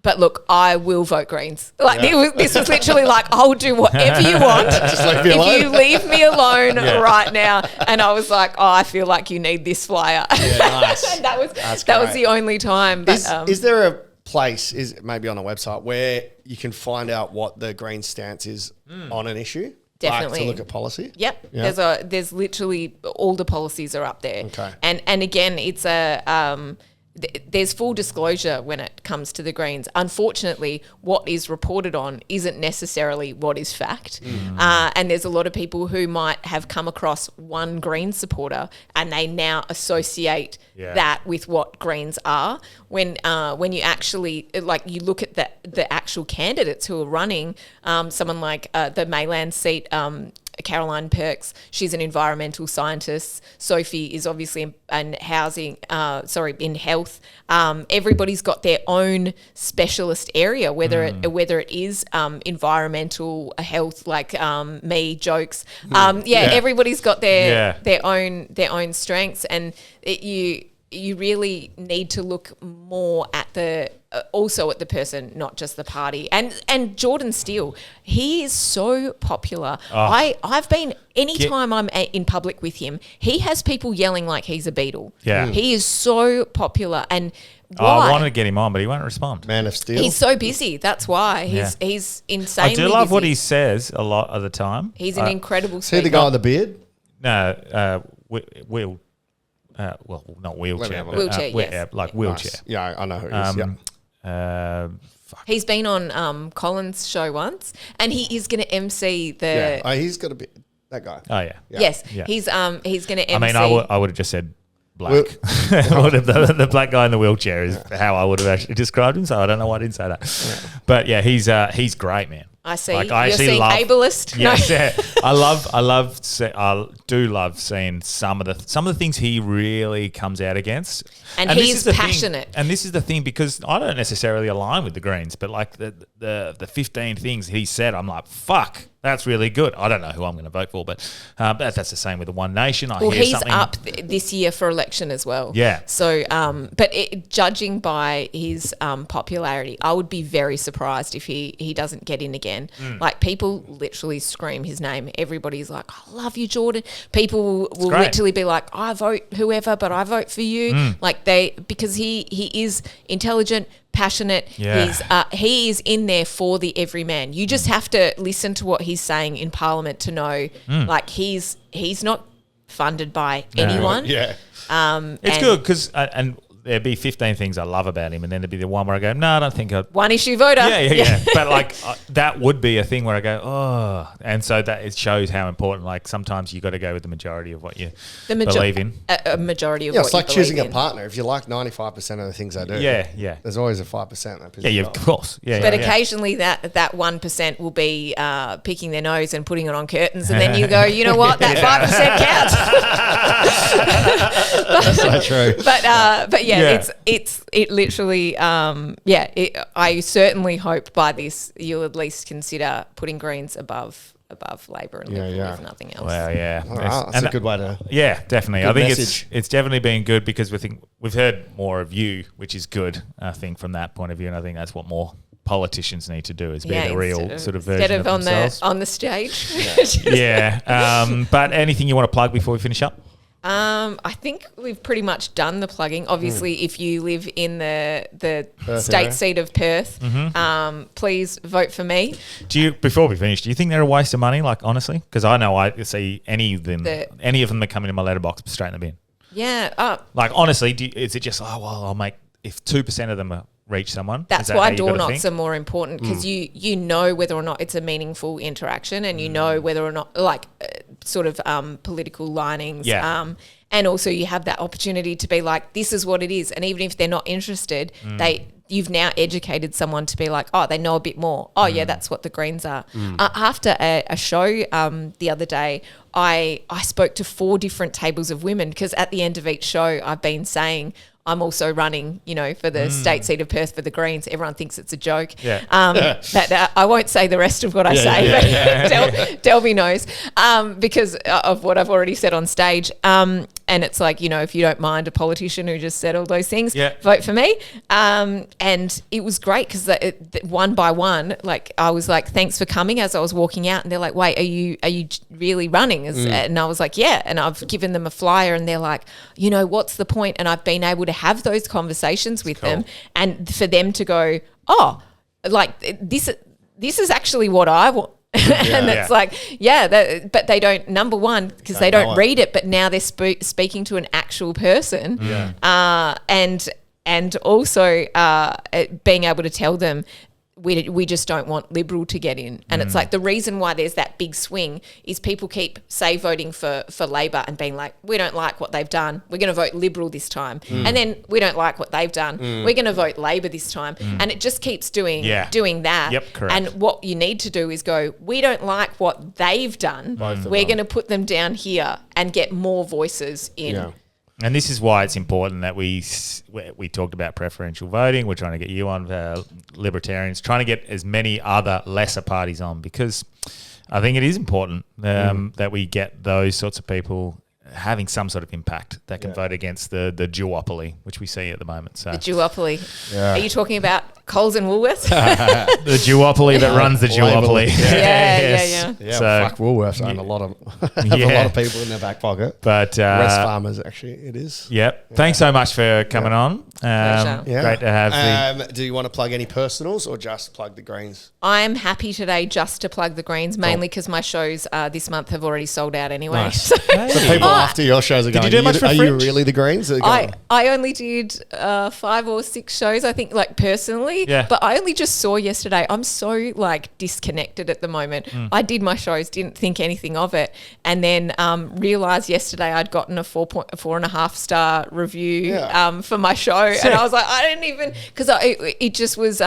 but look, I will vote Greens. Like this was literally like, I'll do whatever you want. Just leave me if alone. you leave me alone right now. And I was like, oh, I feel like you need this flyer. Yeah, nice. And that was the only time. But, is there a place, maybe on a website, where you can find out what the Green stance is on an issue? Definitely. Like to look at policy? Yep. Yeah. There's literally all the policies are up there. Okay. And again, it's there's full disclosure when it comes to the Greens. Unfortunately, what is reported on isn't necessarily what is fact. And there's a lot of people who might have come across one Green supporter and they now associate that with what Greens are. When you actually, like, you look at the actual candidates who are running, someone like the Mayland seat, Caroline Perks, she's an environmental scientist. Sophie is obviously in health. Everybody's got their own specialist area, whether it is environmental health, like me, jokes. Everybody's got their own strengths, and you really need to look more at the person, not just the party. And Jordan Steele, he is so popular. I've been, anytime I'm in public with him, he has people yelling like he's a Beatle. Yeah. He is so popular. And why? I wanted to get him on, but he won't respond. Man of Steel. He's so busy. That's why. He's insanely I do love busy. what he says a lot of the time. He's an incredible See speaker. the guy with the beard? No, not wheelchair. But, Wheelchair, yes. yeah, like wheelchair. Nice. Yeah, I know who he is. He's been on Colin's show once, and he is going to MC the. Yeah, he's got a bit. That guy. Oh yeah. Yes, Yeah. he's going to MC. I mean, I would have just said black. the black guy in the wheelchair is how I would have actually described him. So I don't know why I didn't say that. Yeah. But yeah, he's great, man. I see. Like, You're seeing ableist. Yes, yeah. I do love seeing some of the things he really comes out against. And he's passionate. And this is the thing, because I don't necessarily align with the Greens, but like the 15 things he said, I'm like, fuck, that's really good. I don't know who I'm going to vote for, but that's the same with the One Nation. He's up this year for election as well. Yeah. So, judging by his popularity, I would be very surprised if he doesn't get in again. Like, people literally scream his name. Everybody's like, I love you, Jordan. People will literally be like, I vote whoever, but I vote for you. Like, because he is intelligent, passionate. Yeah. He is in there for the everyman. You just have to listen to what he's saying in Parliament to know, like, he's not funded by anyone. Yeah. It's good because and there'd be 15 things I love about him, and then there'd be the one where I go, no, I don't think one issue voter. Yeah. But like that would be a thing where I go, oh, and so that it shows how important. Like, sometimes you got to go with the majority of what you believe in. A majority of Yeah, what it's like you choosing believe a in. partner. If you like 95% of the things they do, Yeah. there's always a 5% that pisses Yeah, you of off. course. Yeah, But yeah. occasionally that 1% will be picking their nose and putting it on curtains, and then you go, you know what, that 5% counts. That's so true. But it literally, I certainly hope by this you'll at least consider putting Greens above Labor and Liberal, if nothing else. Well, yeah. All right, that's a good way to. Yeah, definitely. Good I think message. it's definitely been good because we've heard more of you, which is good, I think, from that point of view. And I think that's what more politicians need to do, is be the real sort of version of themselves. on the stage. Yeah. But anything you want to plug before we finish up? I think we've pretty much done the plugging. Obviously, if you live in the Perth state area. seat of Perth, please vote for me. Before we finish, do you think they're a waste of money? Like, honestly, because I know I see any of them that come into my letterbox straight in the bin. Yeah. Like, honestly, is it just I'll make if 2% of them reach someone? That's that why door knocks are more important, because you know whether or not it's a meaningful interaction, and you know whether or not, like, sort of political linings. Yeah. And also you have that opportunity to be like, this is what it is. And even if they're not interested, you've now educated someone to be like, oh, they know a bit more. Oh, yeah, that's what the greens are. After a show the other day, I spoke to 4 different tables of women, because at the end of each show I've been saying I'm also running, for the state seat of Perth for the Greens. Everyone thinks it's a joke. Yeah. But I won't say the rest of what I say, but Delby knows because of what I've already said on stage. And it's like, if you don't mind a politician who just said all those things, vote for me. And it was great because one by one, like I was like, thanks for coming, as I was walking out, and they're like, wait, are you really running? And I was like, yeah. And I've given them a flyer, and they're like, what's the point? And I've been able to have those conversations with them, and for them to go, oh, like this is actually what I want. And it's like, but they don't, number one, because they don't read it, but now they're speaking to an actual person. And also being able to tell them, we just don't want Liberal to get in. And it's like the reason why there's that big swing is people keep, say, voting for Labor and being like, we don't like what they've done, we're going to vote Liberal this time. And then we don't like what they've done, we're going to vote Labor this time. And it just keeps doing that. Yep, correct. And what you need to do is go, we don't like what they've done, we're going to put them down here and get more voices in. Yeah. And this is why it's important that we talked about preferential voting. We're trying to get you on, Libertarians, trying to get as many other lesser parties on, because I think it is important that we get those sorts of people having some sort of impact that can vote against the duopoly, which we see at the moment. So The duopoly. Are you talking about Coles and Woolworths? the duopoly that runs the duopoly. Yeah. Yeah, So- fuck, Woolworths own a lot of have a lot of people in their back pocket. But Rest farmers, actually, it is. Yep. Thanks so much for coming on. Pleasure. Great to have Do you want to plug any personals or just plug the Greens? I'm happy today just to plug the Greens, mainly because my shows this month have already sold out anyway. Nice. So So people after your shows are going, you do much for are you Fringe? really the Greens? Are they going, I only did 5 or 6 shows, I think, like personally. Yeah. But I only just saw yesterday. I'm so like disconnected at the moment. I did my shows, didn't think anything of it, and then realised yesterday I'd gotten a 4.5 star review for my show, and I was like, I didn't even, because it just was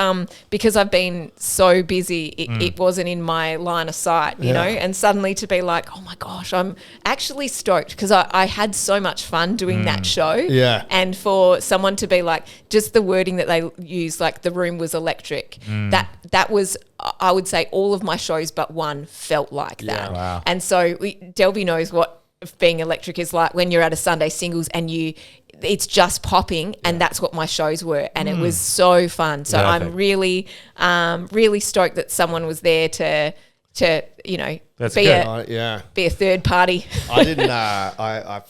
because I've been so busy, it wasn't in my line of sight, you know, and suddenly to be like, oh my gosh, I'm actually stoked because I had so much fun doing that show. Yeah. And for someone to be like, just the wording that they use, like the room was electric, that was, I would say all of my shows but one felt like that. Wow. And so Delby knows what being electric is like when you're at a Sunday singles and it's just popping, and that's what my shows were, and it was so fun. So Perfect. I'm really, really stoked that someone was there to That's be good. be a third party. I didn't. I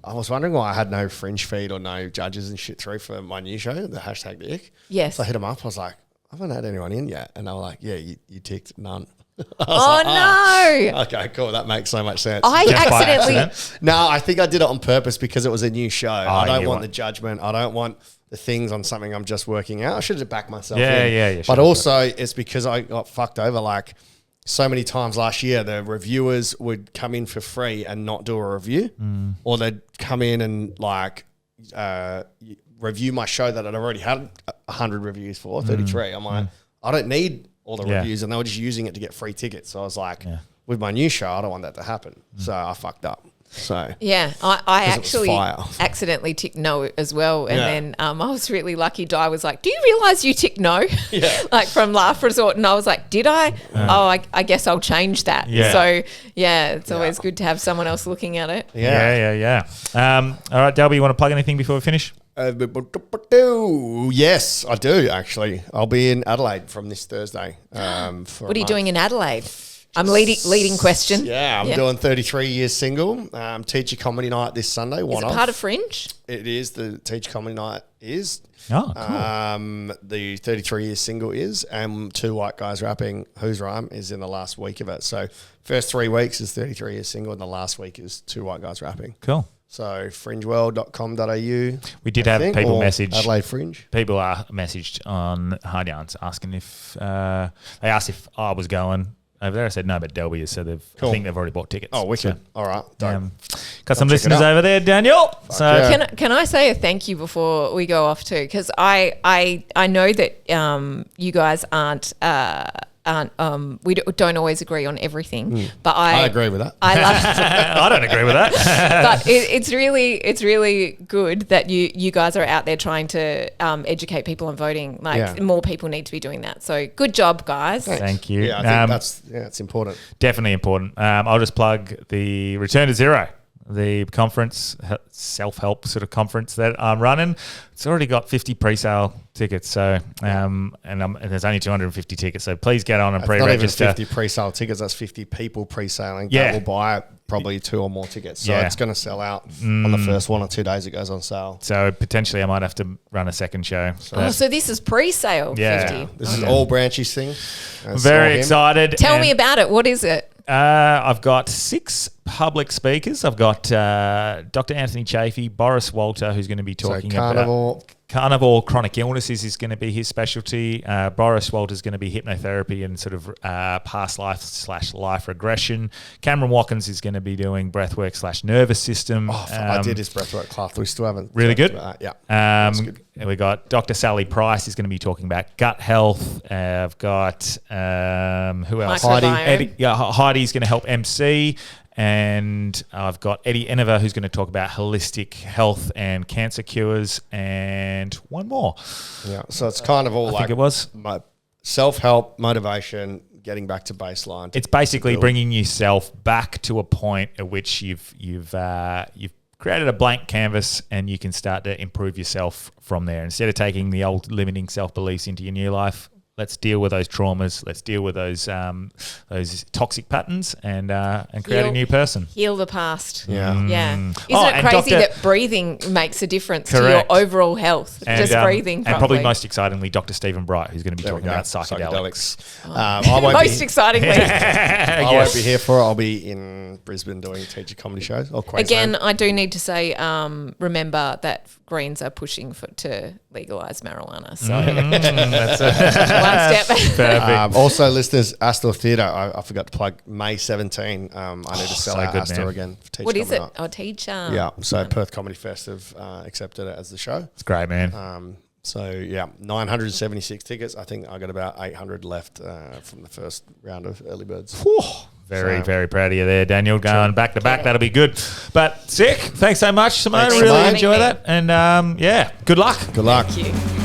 was wondering why I had no Fringe feed or no judges and shit through for my new show, the hashtag the ick. Yes. So I hit them up. I was like, I haven't had anyone in yet, and they were like, yeah, you ticked none. Oh no! Okay, cool. That makes so much sense. I Just by accidentally. accident? No, I think I did it on purpose because it was a new show. I don't you want want- the judgment. I don't want the things on something I'm just working out. I should have backed myself Yeah, in. yeah, you But should have. also, it's because I got fucked over. Like, so many times last year, the reviewers would come in for free and not do a review. Or they'd come in and, like, review my show that I'd already had 100 reviews for, 33. I'm like, I don't need all the reviews, and they were just using it to get free tickets. So I was like, with my new show, I don't want that to happen. So I fucked up. So Yeah, I 'Cause it was actually fire. accidentally ticked no as well. And Yeah. then I was really lucky. Di was like, do you realise you ticked no? Like from Laugh Resort. And I was like, did I? I guess I'll change that. Yeah. So, yeah, it's always good to have someone else looking at it. Yeah. All right, Delby, you want to plug anything before we finish? Yes, I do actually. I'll be in Adelaide from this Thursday. For What are you doing in Adelaide? I'm leading question. Yeah, I'm doing 33 Years Single. Teacher Comedy Night this Sunday. Is it part of Fringe? It is. The Teacher Comedy Night is. Oh, cool. The 33 Years Single is. And Two White Guys Rapping, Whose Rhyme, is in the last week of it. So first 3 weeks is 33 Years Single, and the last week is Two White Guys Rapping. Cool. So fringeworld.com.au. We did have people or message. Adelaide Fringe. People are messaged on Hard Yarns asking if they asked if I was going over there. I said no, but Delby is, so I think they've already bought tickets. Oh, wicked. So, All right. Dope. Got some Check it listeners out. over there, Daniel. So yeah. Can I say a thank you before we go off too? Because I know that you guys aren't we don't always agree on everything, but I agree with that. I love. I don't agree with that. But it's really good that you guys are out there trying to educate people on voting. Like more people need to be doing that. So good job, guys. Thank you. Yeah, I think it's important. Definitely important. I'll just plug the Return to Zero, the conference, self-help sort of conference that I'm running. It's already got 50 pre-sale tickets. So, and there's only 250 tickets. So please get on and pre-register. Not even 50 pre-sale tickets. That's 50 people pre-saling. Yeah. That will buy probably 2 or more tickets. So it's going to sell out on the first 1 or 2 days it goes on sale. So potentially I might have to run a second show. So this is pre-sale. Yeah. 50. This is all Branchy's thing. Very excited. Tell me about it. What is it? I've got 6 public speakers. I've got Dr. Anthony Chafee, Boris Walter, who's going to be talking about carnivore chronic illnesses is going to be his specialty. Boris Walter is going to be hypnotherapy and sort of past life / life regression. Cameron Watkins is going to be doing breathwork / nervous system. I did his breathwork class. We still haven't. Really good. Yeah. And we got Dr. Sally Price is going to be talking about gut health. I've got who else? Heidi's going to help MC. And I've got Eddie Enever, who's going to talk about holistic health and cancer cures, and one more. Yeah, so it's kind of all I think it was self-help, motivation, getting back to baseline. It's basically bringing yourself back to a point at which you've created a blank canvas, and you can start to improve yourself from there. Instead of taking the old limiting self-beliefs into your new life, let's deal with those traumas. Let's deal with those toxic patterns and create a new person. Heal the past. Yeah. Isn't it crazy that breathing makes a difference to your overall health? And, just breathing properly. And probably most excitingly, Dr. Stephen Bright, who's going to be talking about psychedelics. Most excitingly. I won't be here for it. I'll be in Brisbane doing teacher comedy shows. Or Queensland. Again, I do need to say, remember that Greens are pushing to legalise marijuana. So that's one step. Also, listeners, Astor Theatre. I forgot to plug May 17. I need to sell out Astor again. For teacher what is it? Night. Teacher. Yeah. So Perth Comedy Fest have accepted it as the show. It's great, man. So 976 tickets. I think I got about 800 left from the first round of early birds. Very proud of you there, Daniel. Going back to back, that'll be good. But sick. Thanks so much, Simone. Thanks, really Simone. enjoy that. And good luck. Good luck. Thank you.